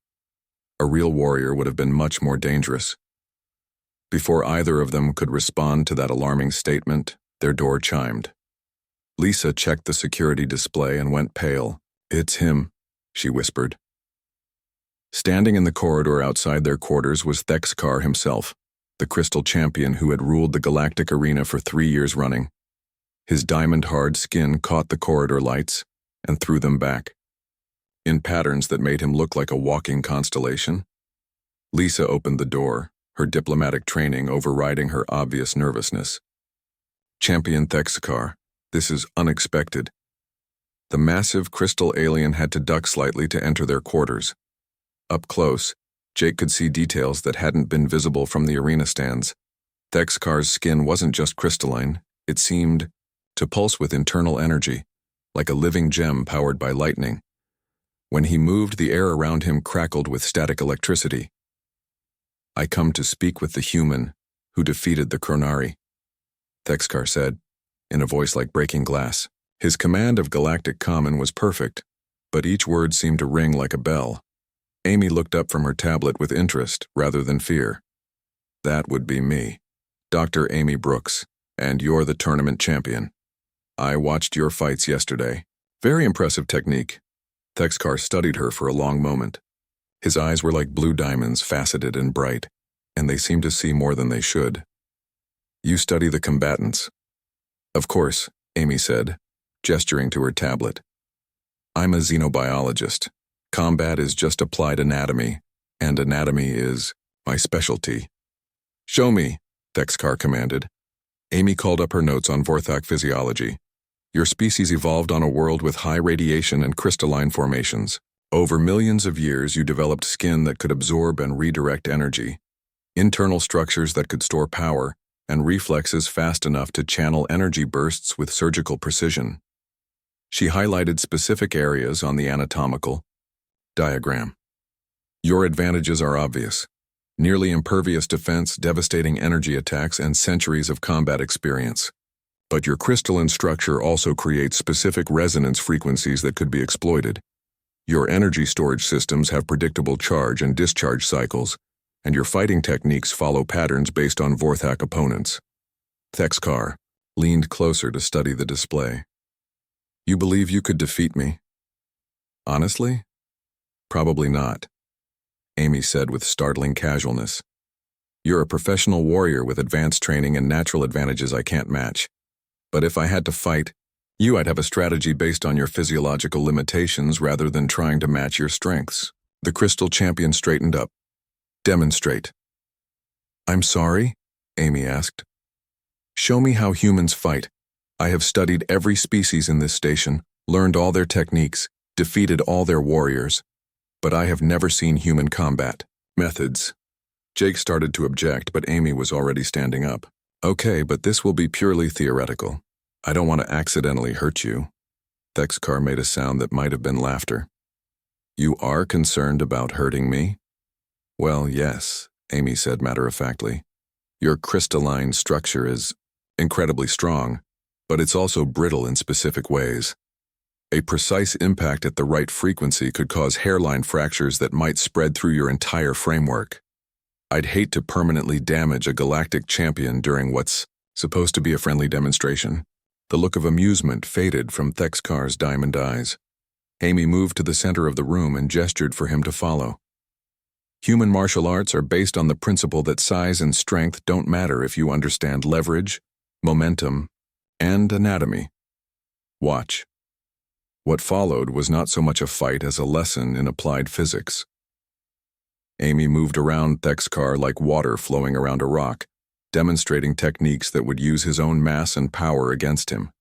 A real warrior would have been much more dangerous. Before either of them could respond to that alarming statement, their door chimed. Lisa checked the security display and went pale. It's him, she whispered. Standing in the corridor outside their quarters was Thexkar himself, the crystal champion who had ruled the galactic arena for 3 years running. His diamond-hard skin caught the corridor lights and threw them back, in patterns that made him look like a walking constellation. Lisa opened the door, her diplomatic training overriding her obvious nervousness. Champion Thexkar, this is unexpected. The massive crystal alien had to duck slightly to enter their quarters. Up close, Jake could see details that hadn't been visible from the arena stands. Thexkar's skin wasn't just crystalline, it seemed to pulse with internal energy, like a living gem powered by lightning. When he moved, the air around him crackled with static electricity. I come to speak with the human who defeated the Chronari, Thexkar said, in a voice like breaking glass. His command of galactic common was perfect, but each word seemed to ring like a bell. Amy looked up from her tablet with interest rather than fear. That would be me, Dr. Amy Brooks, and you're the tournament champion. I watched your fights yesterday. Very impressive technique. Thexkar studied her for a long moment. His eyes were like blue diamonds, faceted and bright, and they seemed to see more than they should. You study the combatants. Of course, Amy said, gesturing to her tablet. I'm a xenobiologist, Combat is just applied anatomy, and anatomy is my specialty. Show me, Thexkar commanded. Amy called up her notes on Vorthak physiology. Your species evolved on a world with high radiation and crystalline formations. Over millions of years, you developed skin that could absorb and redirect energy, internal structures that could store power, and reflexes fast enough to channel energy bursts with surgical precision. She highlighted specific areas on the anatomical diagram. Your advantages are obvious. Nearly impervious defense, devastating energy attacks, and centuries of combat experience. But your crystalline structure also creates specific resonance frequencies that could be exploited. Your energy storage systems have predictable charge and discharge cycles, and your fighting techniques follow patterns based on Vorthak opponents. Thexkar leaned closer to study the display. You believe you could defeat me? Honestly? Probably not, Amy said with startling casualness. You're a professional warrior with advanced training and natural advantages I can't match. But if I had to fight, I'd have a strategy based on your physiological limitations rather than trying to match your strengths. The crystal champion straightened up. Demonstrate. I'm sorry? Amy asked. Show me how humans fight. I have studied every species in this station, learned all their techniques, defeated all their warriors, but I have never seen human combat. Methods. Jake started to object, but Amy was already standing up. Okay, but this will be purely theoretical. I don't want to accidentally hurt you. Thexkar made a sound that might have been laughter. You are concerned about hurting me? Well, yes, Amy said matter-of-factly. Your crystalline structure is incredibly strong, but it's also brittle in specific ways. A precise impact at the right frequency could cause hairline fractures that might spread through your entire framework. I'd hate to permanently damage a galactic champion during what's supposed to be a friendly demonstration. The look of amusement faded from Thexkar's diamond eyes. Amy moved to the center of the room and gestured for him to follow. Human martial arts are based on the principle that size and strength don't matter if you understand leverage, momentum, and anatomy. Watch. What followed was not so much a fight as a lesson in applied physics. Amy moved around Thexkar like water flowing around a rock, demonstrating techniques that would use his own mass and power against him.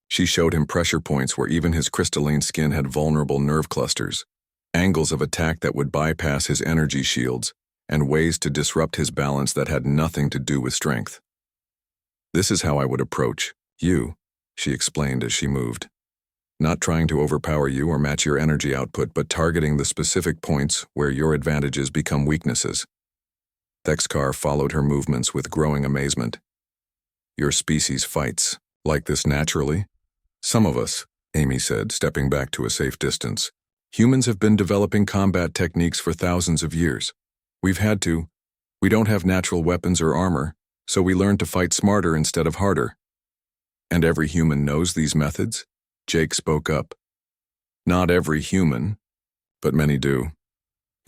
She showed him pressure points where even his crystalline skin had vulnerable nerve clusters, angles of attack that would bypass his energy shields, and ways to disrupt his balance that had nothing to do with strength. This is how I would approach you, she explained as she moved. Not trying to overpower you or match your energy output, but targeting the specific points where your advantages become weaknesses. Thexkar followed her movements with growing amazement. Your species fights like this naturally? Some of us, Amy said, stepping back to a safe distance. Humans have been developing combat techniques for thousands of years. We've had to. We don't have natural weapons or armor, so we learn to fight smarter instead of harder. And every human knows these methods? Jake spoke up. Not every human, but many do.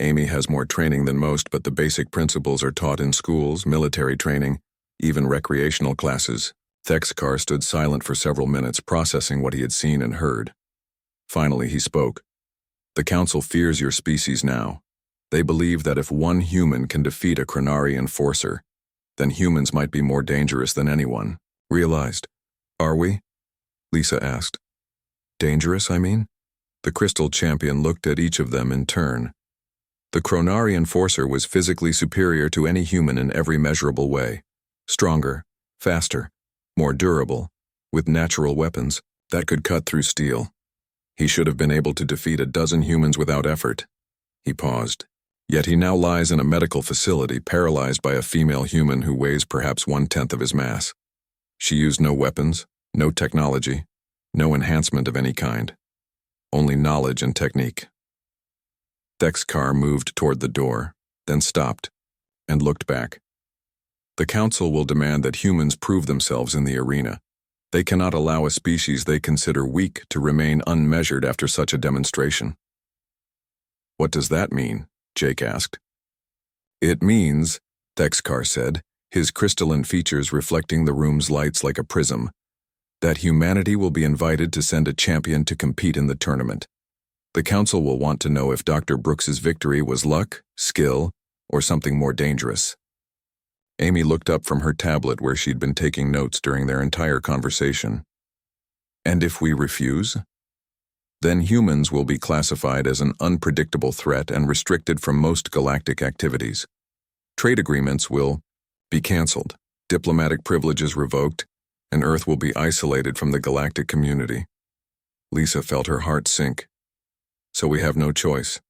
Amy has more training than most, but the basic principles are taught in schools, military training, even recreational classes. Thexkar stood silent for several minutes, processing what he had seen and heard. Finally, he spoke. The Council fears your species now. They believe that if one human can defeat a Chronari enforcer, then humans might be more dangerous than anyone. Realized. Are we? Lisa asked. Dangerous, I mean? The Crystal Champion looked at each of them in turn. The Chronari enforcer was physically superior to any human in every measurable way. Stronger, faster, more durable, with natural weapons that could cut through steel. He should have been able to defeat a dozen humans without effort. He paused. Yet he now lies in a medical facility paralyzed by a female human who weighs perhaps 1/10 of his mass. She used no weapons, no technology, no enhancement of any kind. Only knowledge and technique. Thexkar moved toward the door, then stopped, and looked back. The Council will demand that humans prove themselves in the arena. They cannot allow a species they consider weak to remain unmeasured after such a demonstration. What does that mean? Jake asked. It means, Thexkar said, his crystalline features reflecting the room's lights like a prism, that humanity will be invited to send a champion to compete in the tournament. The council will want to know if Dr. Brooks's victory was luck, skill, or something more dangerous. Amy looked up from her tablet where she'd been taking notes during their entire conversation. And if we refuse? Then humans will be classified as an unpredictable threat and restricted from most galactic activities. Trade agreements will be canceled, diplomatic privileges revoked, and Earth will be isolated from the galactic community. Lisa felt her heart sink. So we have no choice.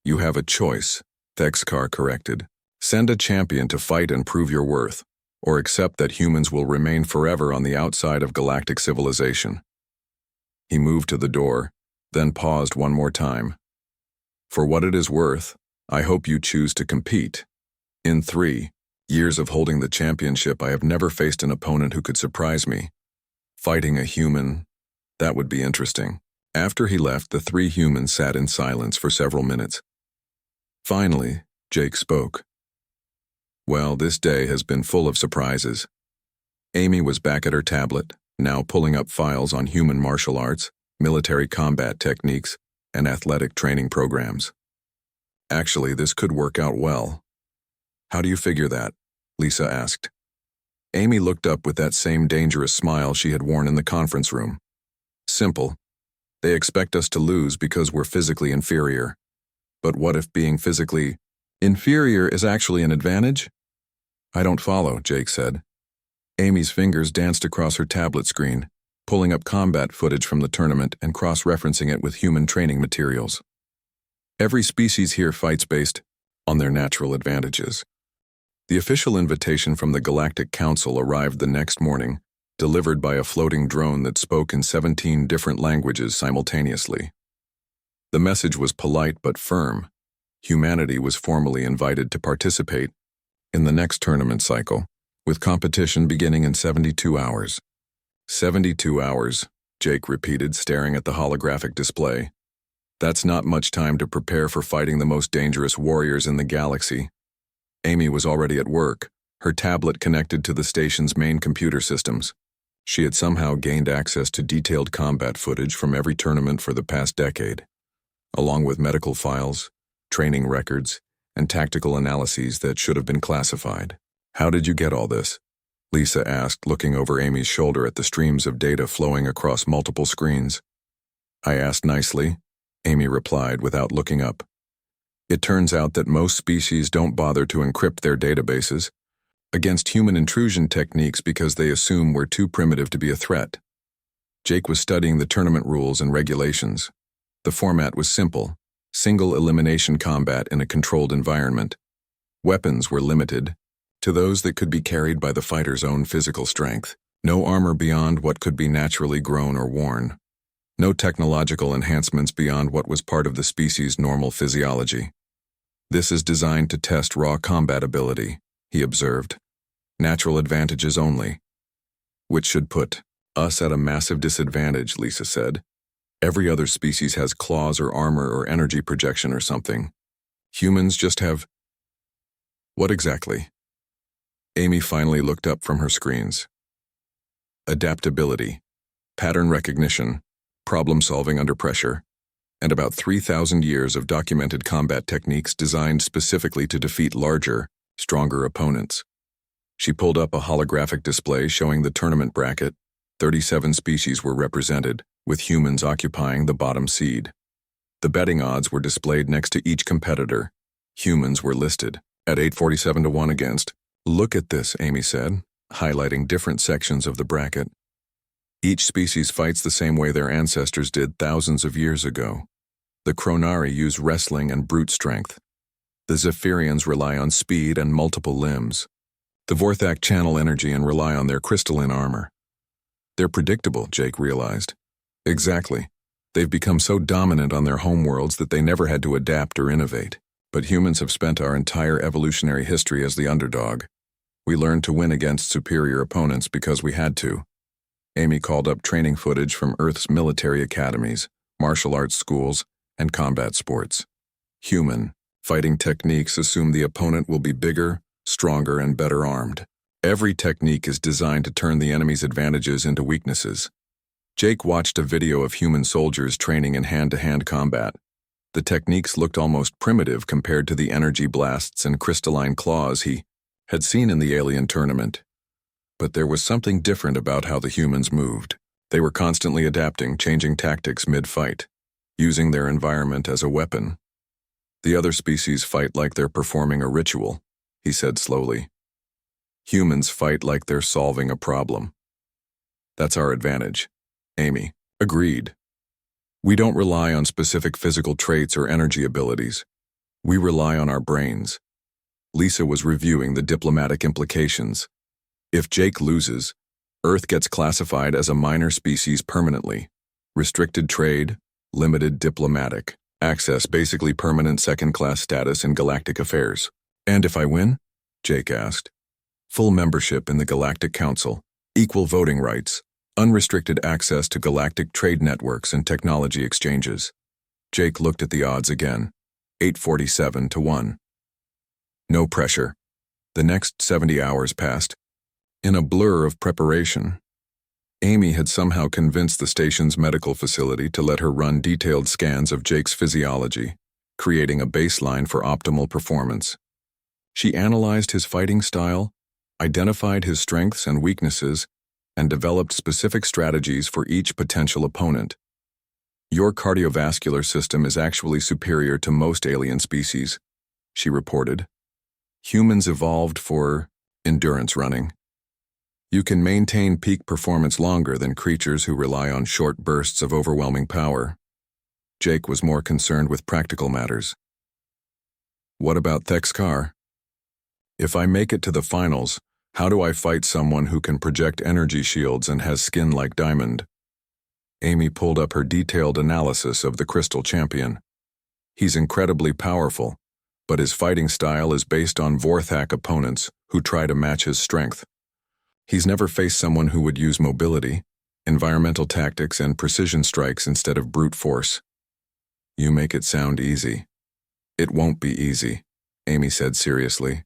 You have a choice, Thexkar corrected. Send a champion to fight and prove your worth, or accept that humans will remain forever on the outside of galactic civilization. He moved to the door, then paused one more time. For what it is worth, I hope you choose to compete. In 3 years of holding the championship, I have never faced an opponent who could surprise me. Fighting a human, that would be interesting. After he left, the 3 humans sat in silence for several minutes. Finally, Jake spoke. Well, this day has been full of surprises. Amy was back at her tablet, now pulling up files on human martial arts, military combat techniques, and athletic training programs. Actually, this could work out well. How do you figure that? Lisa asked. Amy looked up with that same dangerous smile she had worn in the conference room. Simple. They expect us to lose because we're physically inferior. But what if being physically inferior is actually an advantage? I don't follow, Jake said. Amy's fingers danced across her tablet screen, pulling up combat footage from the tournament and cross-referencing it with human training materials. Every species here fights based on their natural advantages. The official invitation from the Galactic Council arrived the next morning, delivered by a floating drone that spoke in 17 different languages simultaneously. The message was polite but firm. Humanity was formally invited to participate in the next tournament cycle, with competition beginning in 72 hours. 72 hours, Jake repeated, staring at the holographic display. That's not much time to prepare for fighting the most dangerous warriors in the galaxy. Amy was already at work, her tablet connected to the station's main computer systems. She had somehow gained access to detailed combat footage from every tournament for the past decade, along with medical files, training records, and tactical analyses that should have been classified. How did you get all this? Lisa asked, looking over Amy's shoulder at the streams of data flowing across multiple screens. I asked nicely, Amy replied without looking up. It turns out that most species don't bother to encrypt their databases against human intrusion techniques because they assume we're too primitive to be a threat. Jake was studying the tournament rules and regulations. The format was simple: single elimination combat in a controlled environment. Weapons were limited to those that could be carried by the fighter's own physical strength. No armor beyond what could be naturally grown or worn. No technological enhancements beyond what was part of the species' normal physiology. This is designed to test raw combat ability, he observed. Natural advantages only. Which should put us at a massive disadvantage, Lisa said. Every other species has claws or armor or energy projection or something. Humans just have... What exactly? Amy finally looked up from her screens. Adaptability, pattern recognition, problem-solving under pressure, and about 3,000 years of documented combat techniques designed specifically to defeat larger, stronger opponents. She pulled up a holographic display showing the tournament bracket. 37 species were represented, with humans occupying the bottom seed. The betting odds were displayed next to each competitor. Humans were listed at 847 to 1 against. Look at this, Amy said, highlighting different sections of the bracket. Each species fights the same way their ancestors did thousands of years ago. The Chronari use wrestling and brute strength. The Zephyrians rely on speed and multiple limbs. The Vorthak channel energy and rely on their crystalline armor. They're predictable, Jake realized. Exactly. They've become so dominant on their homeworlds that they never had to adapt or innovate. But humans have spent our entire evolutionary history as the underdog. We learned to win against superior opponents because we had to. Amy called up training footage from Earth's military academies, martial arts schools, and combat sports. Human fighting techniques assume the opponent will be bigger, stronger, and better armed. Every technique is designed to turn the enemy's advantages into weaknesses. Jake watched a video of human soldiers training in hand-to-hand combat. The techniques looked almost primitive compared to the energy blasts and crystalline claws he had seen in the alien tournament. But there was something different about how the humans moved. They were constantly adapting, changing tactics mid-fight, using their environment as a weapon. The other species fight like they're performing a ritual, he said slowly. Humans fight like they're solving a problem. That's our advantage, Amy agreed. We don't rely on specific physical traits or energy abilities. We rely on our brains. Lisa was reviewing the diplomatic implications. If Jake loses, Earth gets classified as a minor species permanently. Restricted trade, limited diplomatic access, basically permanent second-class status in galactic affairs. And if I win? Jake asked. Full membership in the Galactic Council, equal voting rights, unrestricted access to galactic trade networks and technology exchanges. Jake looked at the odds again, 847 to 1. No pressure. The next 70 hours passed. In a blur of preparation, Amy had somehow convinced the station's medical facility to let her run detailed scans of Jake's physiology, creating a baseline for optimal performance. She analyzed his fighting style, identified his strengths and weaknesses, and developed specific strategies for each potential opponent. Your cardiovascular system is actually superior to most alien species, she reported. Humans evolved for endurance running. You can maintain peak performance longer than creatures who rely on short bursts of overwhelming power. Jake was more concerned with practical matters. What about Thexkar? If I make it to the finals, how do I fight someone who can project energy shields and has skin like diamond? Amy pulled up her detailed analysis of the Crystal Champion. He's incredibly powerful, but his fighting style is based on Vorthak opponents who try to match his strength. He's never faced someone who would use mobility, environmental tactics, and precision strikes instead of brute force. You make it sound easy. It won't be easy, Amy said seriously.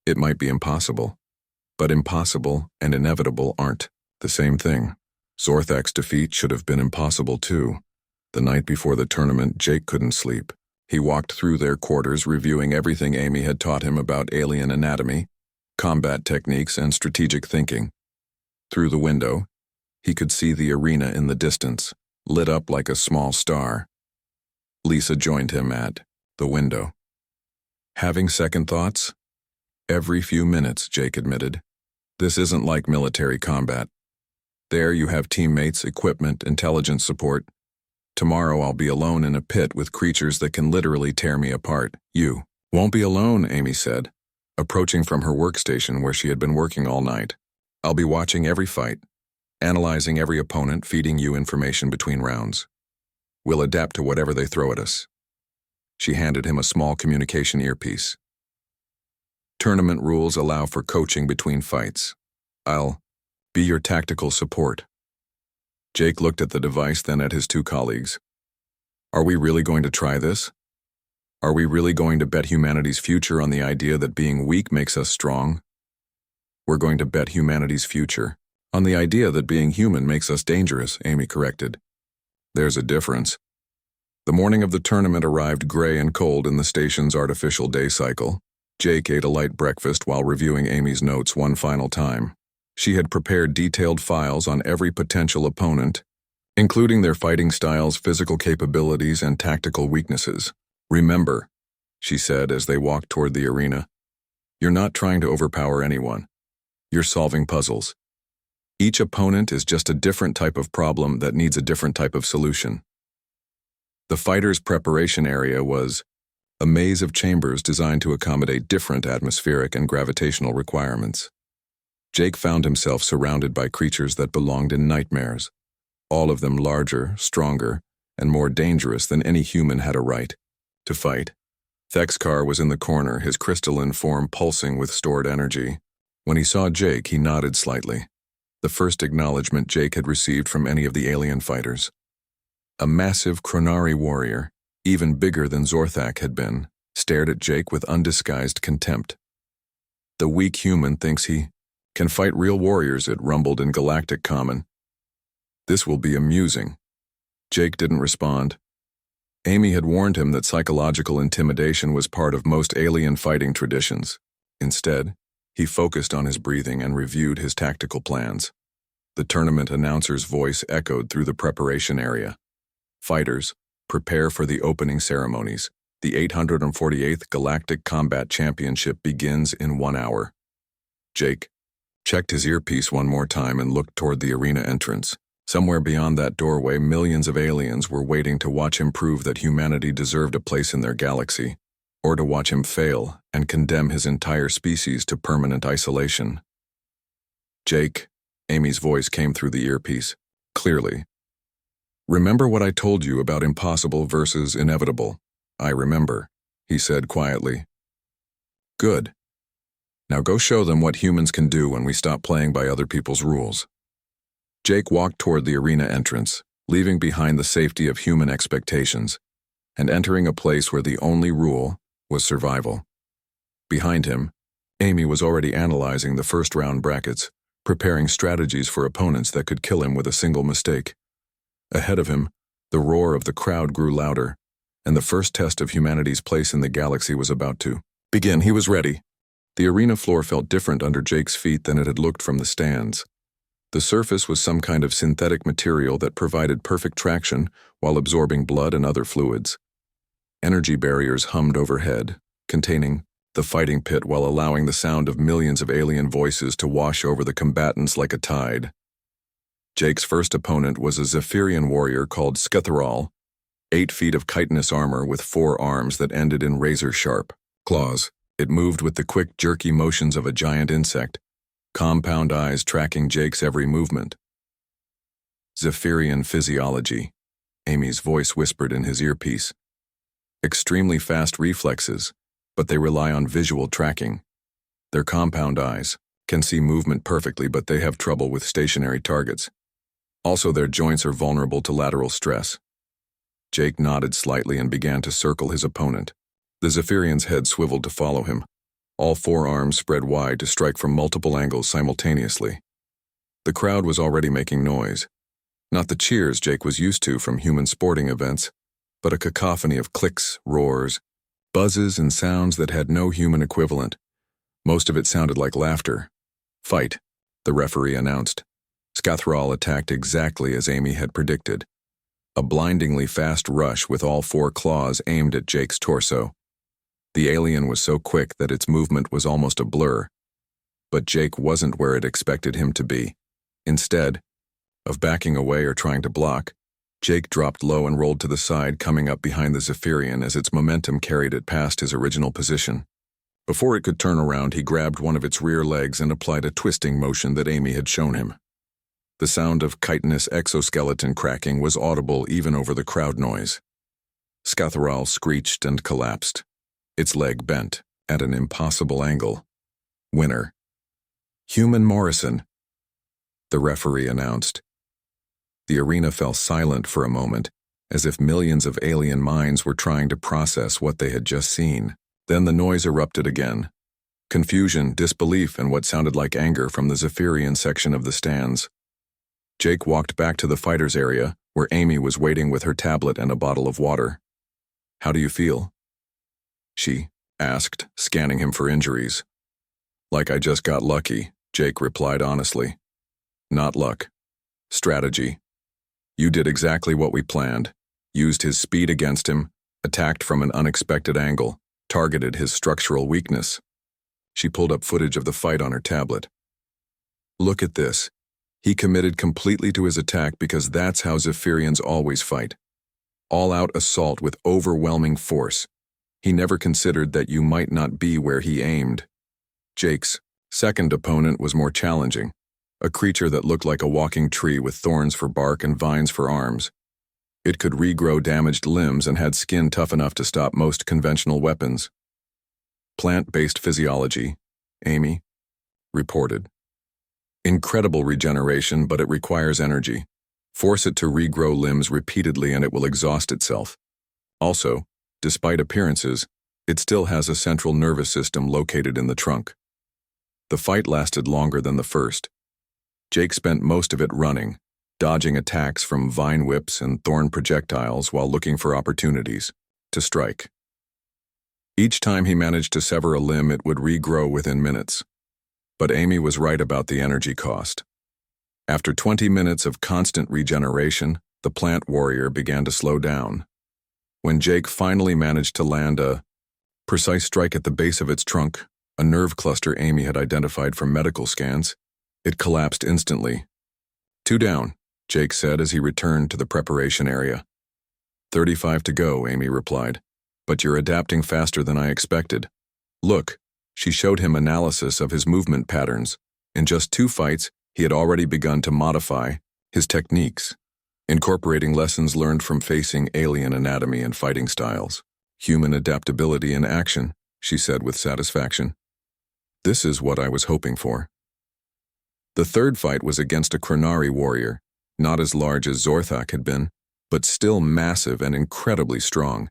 It might be impossible. But impossible and inevitable aren't the same thing. Zorthak's defeat should have been impossible too. The night before the tournament, Jake couldn't sleep. He walked through their quarters, reviewing everything Amy had taught him about alien anatomy, combat techniques, and strategic thinking. Through the window, he could see the arena in the distance, lit up like a small star. Lisa joined him at the window. Having second thoughts? Every few minutes, Jake admitted. This isn't like military combat. There you have teammates, equipment, intelligence support. Tomorrow I'll be alone in a pit with creatures that can literally tear me apart. You won't be alone, Amy said, approaching from her workstation where she had been working all night. I'll be watching every fight, analyzing every opponent, feeding you information between rounds. We'll adapt to whatever they throw at us. She handed him a small communication earpiece. Tournament rules allow for coaching between fights. I'll be your tactical support. Jake looked at the device, then at his two colleagues. Are we really going to try this? Are we really going to bet humanity's future on the idea that being weak makes us strong? We're going to bet humanity's future on the idea that being human makes us dangerous, Amy corrected. There's a difference. The morning of the tournament arrived gray and cold in the station's artificial day cycle. Jake ate a light breakfast while reviewing Amy's notes one final time. She had prepared detailed files on every potential opponent, including their fighting styles, physical capabilities, and tactical weaknesses. Remember, she said as they walked toward the arena, you're not trying to overpower anyone. You're solving puzzles. Each opponent is just a different type of problem that needs a different type of solution. The fighter's preparation area was a maze of chambers designed to accommodate different atmospheric and gravitational requirements. Jake found himself surrounded by creatures that belonged in nightmares, all of them larger, stronger, and more dangerous than any human had a right to fight. Thexkar was in the corner, his crystalline form pulsing with stored energy. When he saw Jake, he nodded slightly, the first acknowledgement Jake had received from any of the alien fighters. A massive Chronari warrior, even bigger than Zorthak had been, stared at Jake with undisguised contempt. The weak human thinks he can fight real warriors, it rumbled in galactic common. This will be amusing. Jake didn't respond. Amy had warned him that psychological intimidation was part of most alien fighting traditions. Instead, he focused on his breathing and reviewed his tactical plans. The tournament announcer's voice echoed through the preparation area. Fighters, prepare for the opening ceremonies. The 848th Galactic Combat Championship begins in 1 hour. Jake checked his earpiece one more time and looked toward the arena entrance. Somewhere beyond that doorway, millions of aliens were waiting to watch him prove that humanity deserved a place in their galaxy, or to watch him fail and condemn his entire species to permanent isolation. Jake, Amy's voice came through the earpiece, clearly. Remember what I told you about impossible versus inevitable? I remember, he said quietly. Good. Now go show them what humans can do when we stop playing by other people's rules. Jake walked toward the arena entrance, leaving behind the safety of human expectations, and entering a place where the only rule was survival. Behind him, Amy was already analyzing the first-round brackets, preparing strategies for opponents that could kill him with a single mistake. Ahead of him, the roar of the crowd grew louder, and the first test of humanity's place in the galaxy was about to begin. He was ready. The arena floor felt different under Jake's feet than it had looked from the stands. The surface was some kind of synthetic material that provided perfect traction while absorbing blood and other fluids. Energy barriers hummed overhead, containing the fighting pit while allowing the sound of millions of alien voices to wash over the combatants like a tide. Jake's first opponent was a Zephyrian warrior called Scutheral, 8 feet of chitinous armor with 4 arms that ended in razor-sharp claws. It moved with the quick, jerky motions of a giant insect, compound eyes tracking Jake's every movement. Zephyrian physiology, Amy's voice whispered in his earpiece. Extremely fast reflexes, but they rely on visual tracking. Their compound eyes can see movement perfectly, but they have trouble with stationary targets. Also, their joints are vulnerable to lateral stress. Jake nodded slightly and began to circle his opponent. The Zephyrian's head swiveled to follow him, all 4 arms spread wide to strike from multiple angles simultaneously. The crowd was already making noise. Not the cheers Jake was used to from human sporting events, but a cacophony of clicks, roars, buzzes, and sounds that had no human equivalent. Most of it sounded like laughter. Fight, the referee announced. Scutheral attacked exactly as Amy had predicted. A blindingly fast rush with all 4 claws aimed at Jake's torso. The alien was so quick that its movement was almost a blur. But Jake wasn't where it expected him to be. Instead of backing away or trying to block, Jake dropped low and rolled to the side, coming up behind the Zephyrian as its momentum carried it past his original position. Before it could turn around, he grabbed one of its rear legs and applied a twisting motion that Amy had shown him. The sound of chitinous exoskeleton cracking was audible even over the crowd noise. Scutheral screeched and collapsed. Its leg bent at an impossible angle. Winner. Human Morrison, the referee announced. The arena fell silent for a moment, as if millions of alien minds were trying to process what they had just seen. Then the noise erupted again. Confusion, disbelief, and what sounded like anger from the Zephyrian section of the stands. Jake walked back to the fighters' area, where Amy was waiting with her tablet and a bottle of water. How do you feel? She asked, scanning him for injuries. Like I just got lucky, Jake replied honestly. Not luck. Strategy. You did exactly what we planned. Used his speed against him, attacked from an unexpected angle, targeted his structural weakness. She pulled up footage of the fight on her tablet. Look at this. He committed completely to his attack because that's how Zephyrians always fight. All-out assault with overwhelming force. He never considered that you might not be where he aimed. Jake's second opponent was more challenging, a creature that looked like a walking tree with thorns for bark and vines for arms. It could regrow damaged limbs and had skin tough enough to stop most conventional weapons. Plant-based physiology, Amy reported. Incredible regeneration, but it requires energy. Force it to regrow limbs repeatedly and it will exhaust itself. Also, despite appearances, it still has a central nervous system located in the trunk. The fight lasted longer than the first. Jake spent most of it running, dodging attacks from vine whips and thorn projectiles while looking for opportunities to strike. Each time he managed to sever a limb, it would regrow within minutes. But Amy was right about the energy cost. After 20 minutes of constant regeneration, the plant warrior began to slow down. When Jake finally managed to land a precise strike at the base of its trunk, a nerve cluster Amy had identified from medical scans, it collapsed instantly. 2 down, Jake said as he returned to the preparation area. 35 to go, Amy replied. But you're adapting faster than I expected. Look, she showed him analysis of his movement patterns. In just 2 fights, he had already begun to modify his techniques, incorporating lessons learned from facing alien anatomy and fighting styles. Human adaptability in action, she said with satisfaction. This is what I was hoping for. The third fight was against a Chronari warrior, not as large as Zorthak had been, but still massive and incredibly strong.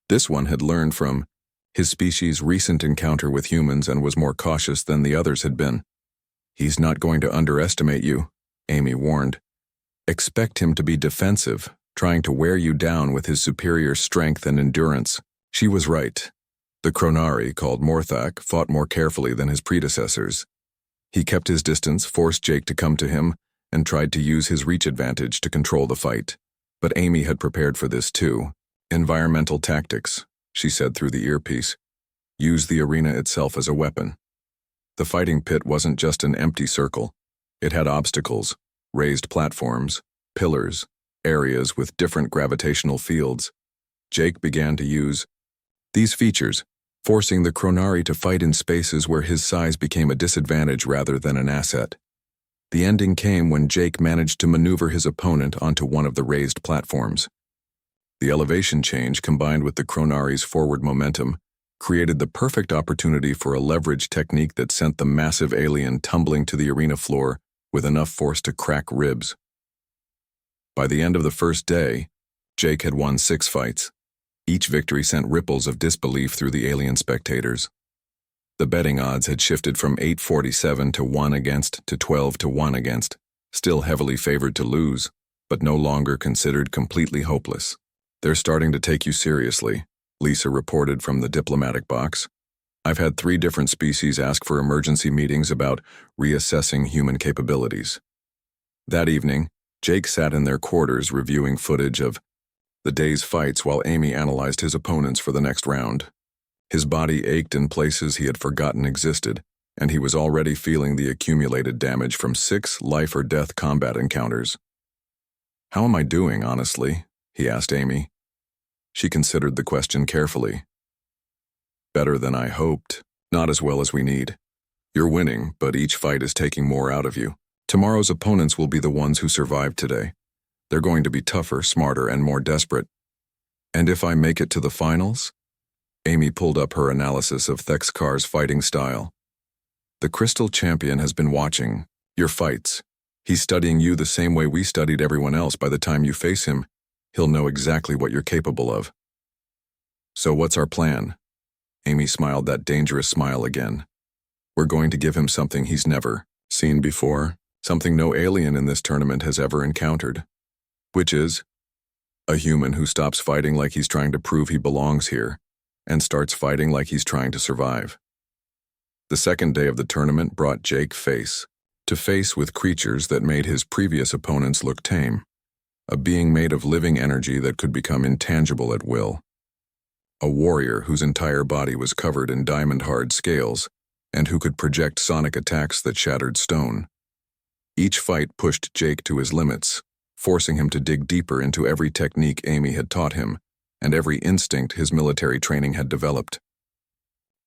This one had learned from his species' recent encounter with humans and was more cautious than the others had been. He's not going to underestimate you, Amy warned. Expect him to be defensive, trying to wear you down with his superior strength and endurance. She was right. The Chronari, called Morthak, fought more carefully than his predecessors. He kept his distance, forced Jake to come to him, and tried to use his reach advantage to control the fight. But Amy had prepared for this too. Environmental tactics, she said through the earpiece. Use the arena itself as a weapon. The fighting pit wasn't just an empty circle. It had obstacles, raised platforms, pillars, areas with different gravitational fields. Jake began to use these features, forcing the Chronari to fight in spaces where his size became a disadvantage rather than an asset. The ending came when Jake managed to maneuver his opponent onto one of the raised platforms. The elevation change, combined with the Chronari's forward momentum, created the perfect opportunity for a leverage technique that sent the massive alien tumbling to the arena floor with enough force to crack ribs. By the end of the first day, Jake had won 6 fights. Each victory sent ripples of disbelief through the alien spectators. The betting odds had shifted from 847 to 1 against to 12 to 1 against, still heavily favored to lose, but no longer considered completely hopeless. They're starting to take you seriously, Lisa reported from the diplomatic box. I've had 3 different species ask for emergency meetings about reassessing human capabilities. That evening, Jake sat in their quarters reviewing footage of the day's fights while Amy analyzed his opponents for the next round. His body ached in places he had forgotten existed, and he was already feeling the accumulated damage from 6 life-or-death combat encounters. How am I doing, honestly? He asked Amy. She considered the question carefully. Better than I hoped, not as well as we need. You're winning, but each fight is taking more out of you. Tomorrow's opponents will be the ones who survived today. They're going to be tougher, smarter, and more desperate. And if I make it to the finals? Amy pulled up her analysis of Thexkar's fighting style. The Crystal Champion has been watching your fights. He's studying you the same way we studied everyone else. By the time you face him, he'll know exactly what you're capable of. So what's our plan? Amy smiled that dangerous smile again. We're going to give him something he's never seen before, something no alien in this tournament has ever encountered. Which is a human who stops fighting like he's trying to prove he belongs here and starts fighting like he's trying to survive. The second day of the tournament brought Jake face to face with creatures that made his previous opponents look tame. A being made of living energy that could become intangible at will. A warrior whose entire body was covered in diamond-hard scales and who could project sonic attacks that shattered stone. Each fight pushed Jake to his limits, forcing him to dig deeper into every technique Amy had taught him and every instinct his military training had developed.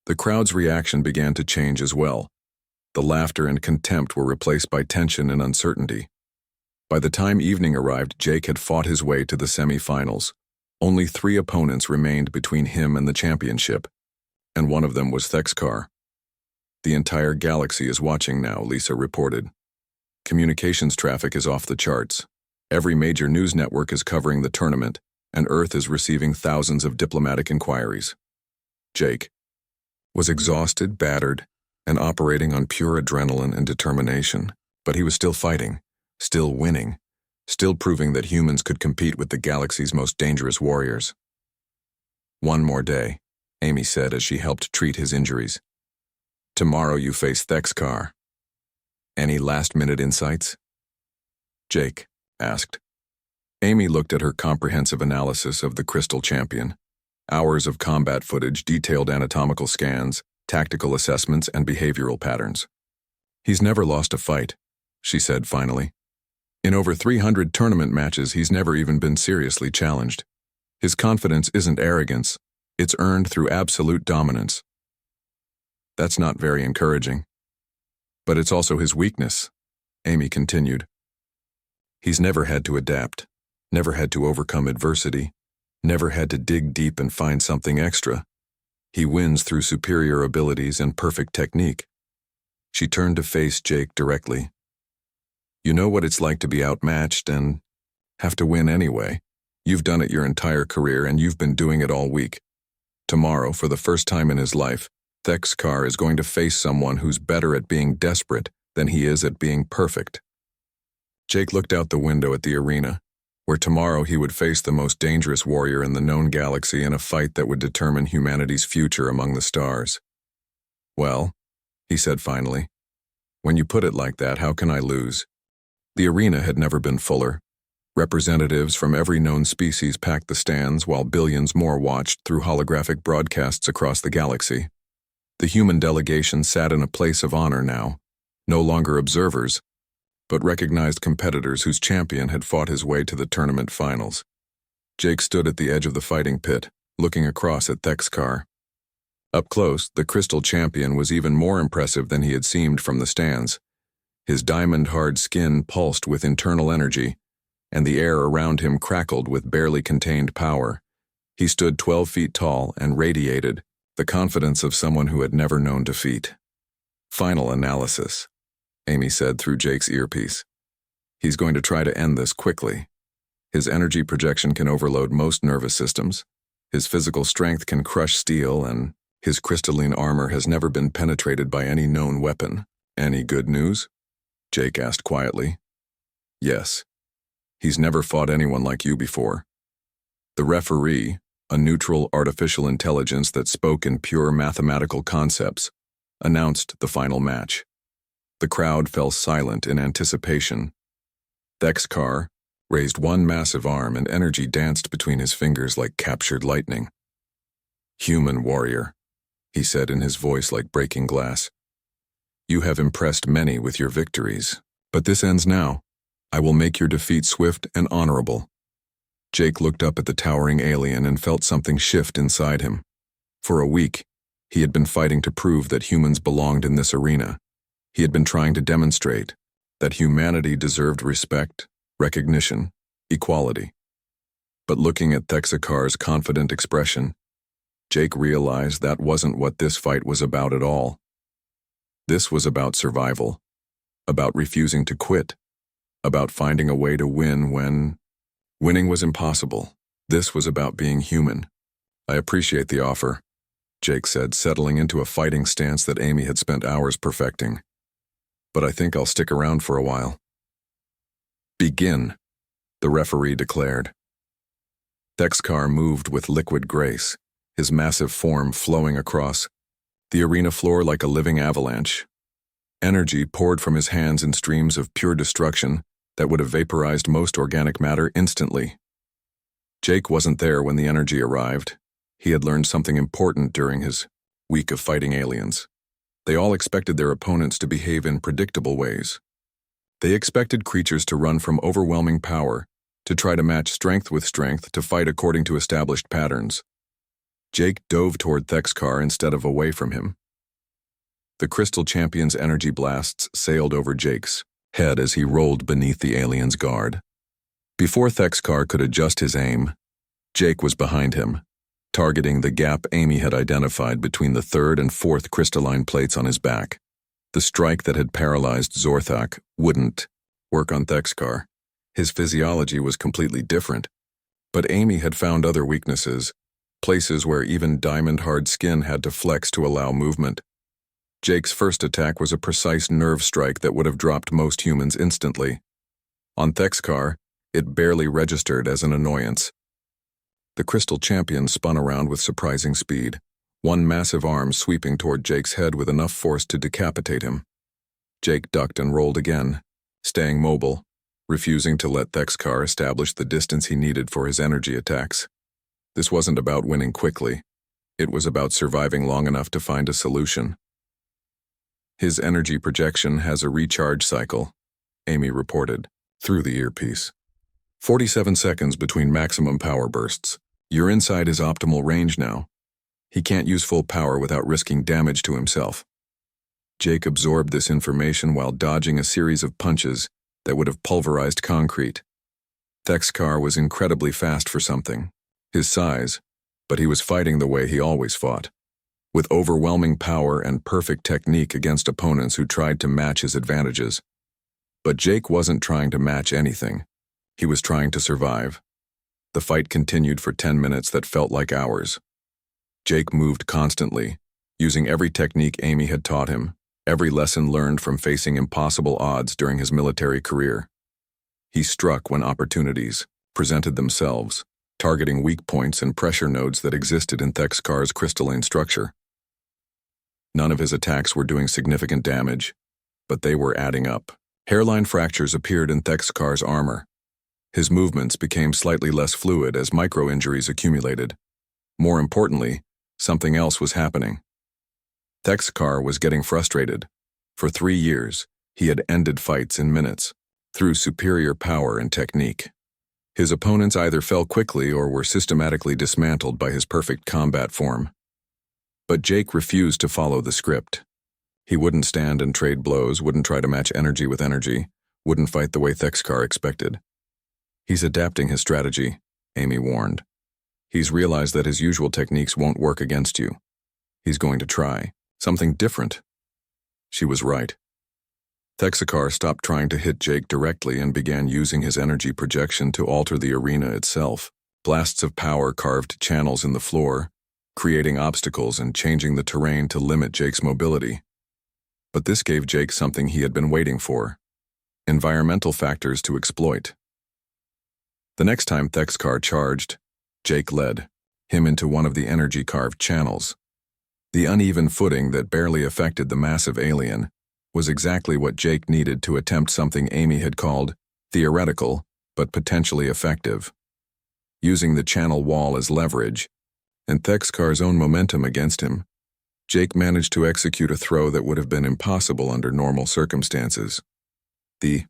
The crowd's reaction began to change as well. The laughter and contempt were replaced by tension and uncertainty. By the time evening arrived, Jake had fought his way to the semi-finals. Only 3 opponents remained between him and the championship, and one of them was Thexkar. The entire galaxy is watching now, Lisa reported. Communications traffic is off the charts. Every major news network is covering the tournament, and Earth is receiving thousands of diplomatic inquiries. Jake was exhausted, battered, and operating on pure adrenaline and determination, but he was still fighting, still winning, still proving that humans could compete with the galaxy's most dangerous warriors. "One more day," Amy said as she helped treat his injuries. "Tomorrow you face Thexkar. Any last-minute insights?" Jake asked. Amy looked at her comprehensive analysis of the Crystal Champion. Hours of combat footage, detailed anatomical scans, tactical assessments, and behavioral patterns. "He's never lost a fight," she said finally. "In over 300 tournament matches, he's never even been seriously challenged. His confidence isn't arrogance, it's earned through absolute dominance." "That's not very encouraging." "But it's also his weakness," Amy continued. "He's never had to adapt, never had to overcome adversity, never had to dig deep and find something extra. He wins through superior abilities and perfect technique." She turned to face Jake directly. "You know what it's like to be outmatched and have to win anyway. You've done it your entire career and you've been doing it all week. Tomorrow, for the first time in his life, Thexkar is going to face someone who's better at being desperate than he is at being perfect." Jake looked out the window at the arena, where tomorrow he would face the most dangerous warrior in the known galaxy in a fight that would determine humanity's future among the stars. "Well," he said finally, "when you put it like that, how can I lose?" The arena had never been fuller. Representatives from every known species packed the stands while billions more watched through holographic broadcasts across the galaxy. The human delegation sat in a place of honor now, no longer observers, but recognized competitors whose champion had fought his way to the tournament finals. Jake stood at the edge of the fighting pit, looking across at Thexkar. Up close, the Crystal Champion was even more impressive than he had seemed from the stands. His diamond-hard skin pulsed with internal energy, and the air around him crackled with barely contained power. He stood 12 feet tall and radiated the confidence of someone who had never known defeat. "Final analysis," Amy said through Jake's earpiece. "He's going to try to end this quickly. His energy projection can overload most nervous systems. His physical strength can crush steel, and his crystalline armor has never been penetrated by any known weapon. Any good news?" Jake asked quietly. "Yes. He's never fought anyone like you before." The referee, a neutral artificial intelligence that spoke in pure mathematical concepts, announced the final match. The crowd fell silent in anticipation. Thexkar raised one massive arm and energy danced between his fingers like captured lightning. "Human warrior," he said in his voice like breaking glass. "You have impressed many with your victories, but this ends now. I will make your defeat swift and honorable." Jake looked up at the towering alien and felt something shift inside him. For a week, he had been fighting to prove that humans belonged in this arena. He had been trying to demonstrate that humanity deserved respect, recognition, equality. But looking at Thexkar's confident expression, Jake realized that wasn't what this fight was about at all. This was about survival, about refusing to quit, about finding a way to win when winning was impossible. This was about being human. "I appreciate the offer," Jake said, settling into a fighting stance that Amy had spent hours perfecting. "But I think I'll stick around for a while." "Begin," the referee declared. Thexkar moved with liquid grace, his massive form flowing across the arena floor like a living avalanche. Energy poured from his hands in streams of pure destruction that would have vaporized most organic matter instantly. Jake wasn't there when the energy arrived. He had learned something important during his week of fighting aliens. They all expected their opponents to behave in predictable ways. They expected creatures to run from overwhelming power, to try to match strength with strength, to fight according to established patterns. Jake dove toward Thexkar instead of away from him. The Crystal Champion's energy blasts sailed over Jake's head as he rolled beneath the alien's guard. Before Thexkar could adjust his aim, Jake was behind him, targeting the gap Amy had identified between the third and fourth crystalline plates on his back. The strike that had paralyzed Zorthak wouldn't work on Thexkar. His physiology was completely different, but Amy had found other weaknesses, places where even diamond-hard skin had to flex to allow movement. Jake's first attack was a precise nerve strike that would have dropped most humans instantly. On Thexkar, It barely registered as an annoyance. The crystal champion spun around with surprising speed, one massive arm sweeping toward Jake's head with enough force to decapitate him. Jake ducked and rolled again, staying mobile, refusing to let Thexkar establish the distance he needed for his energy attacks. This wasn't about winning quickly. It was about surviving long enough to find a solution. His energy projection has a recharge cycle, Amy reported, through the earpiece. 47 seconds between maximum power bursts. You're inside his optimal range now. He can't use full power without risking damage to himself. Jake absorbed this information while dodging a series of punches that would have pulverized concrete. Thexkar was incredibly fast for something, his size, but he was fighting the way he always fought, with overwhelming power and perfect technique against opponents who tried to match his advantages. But Jake wasn't trying to match anything. He was trying to survive. The fight continued for 10 minutes that felt like hours. Jake moved constantly, using every technique Amy had taught him, every lesson learned from facing impossible odds during his military career. He struck when opportunities presented themselves, targeting weak points and pressure nodes that existed in Thexkar's crystalline structure. None of his attacks were doing significant damage, but they were adding up. Hairline fractures appeared in Thexkar's armor. His movements became slightly less fluid as micro-injuries accumulated. More importantly, something else was happening. Thexkar was getting frustrated. For 3 years, he had ended fights in minutes, through superior power and technique. His opponents either fell quickly or were systematically dismantled by his perfect combat form. But Jake refused to follow the script. He wouldn't stand and trade blows, wouldn't try to match energy with energy, wouldn't fight the way Thexkar expected. He's adapting his strategy, Amy warned. He's realized that his usual techniques won't work against you. He's going to try something different. She was right. Thexkar stopped trying to hit Jake directly and began using his energy projection to alter the arena itself. Blasts of power carved channels in the floor, creating obstacles and changing the terrain to limit Jake's mobility. But this gave Jake something he had been waiting for: environmental factors to exploit. The next time Thexkar charged, Jake led him into one of the energy-carved channels. The uneven footing that barely affected the massive alien was exactly what Jake needed to attempt something Amy had called theoretical but potentially effective. Using the channel wall as leverage, and Thexkar's own momentum against him, Jake managed to execute a throw that would have been impossible under normal circumstances. The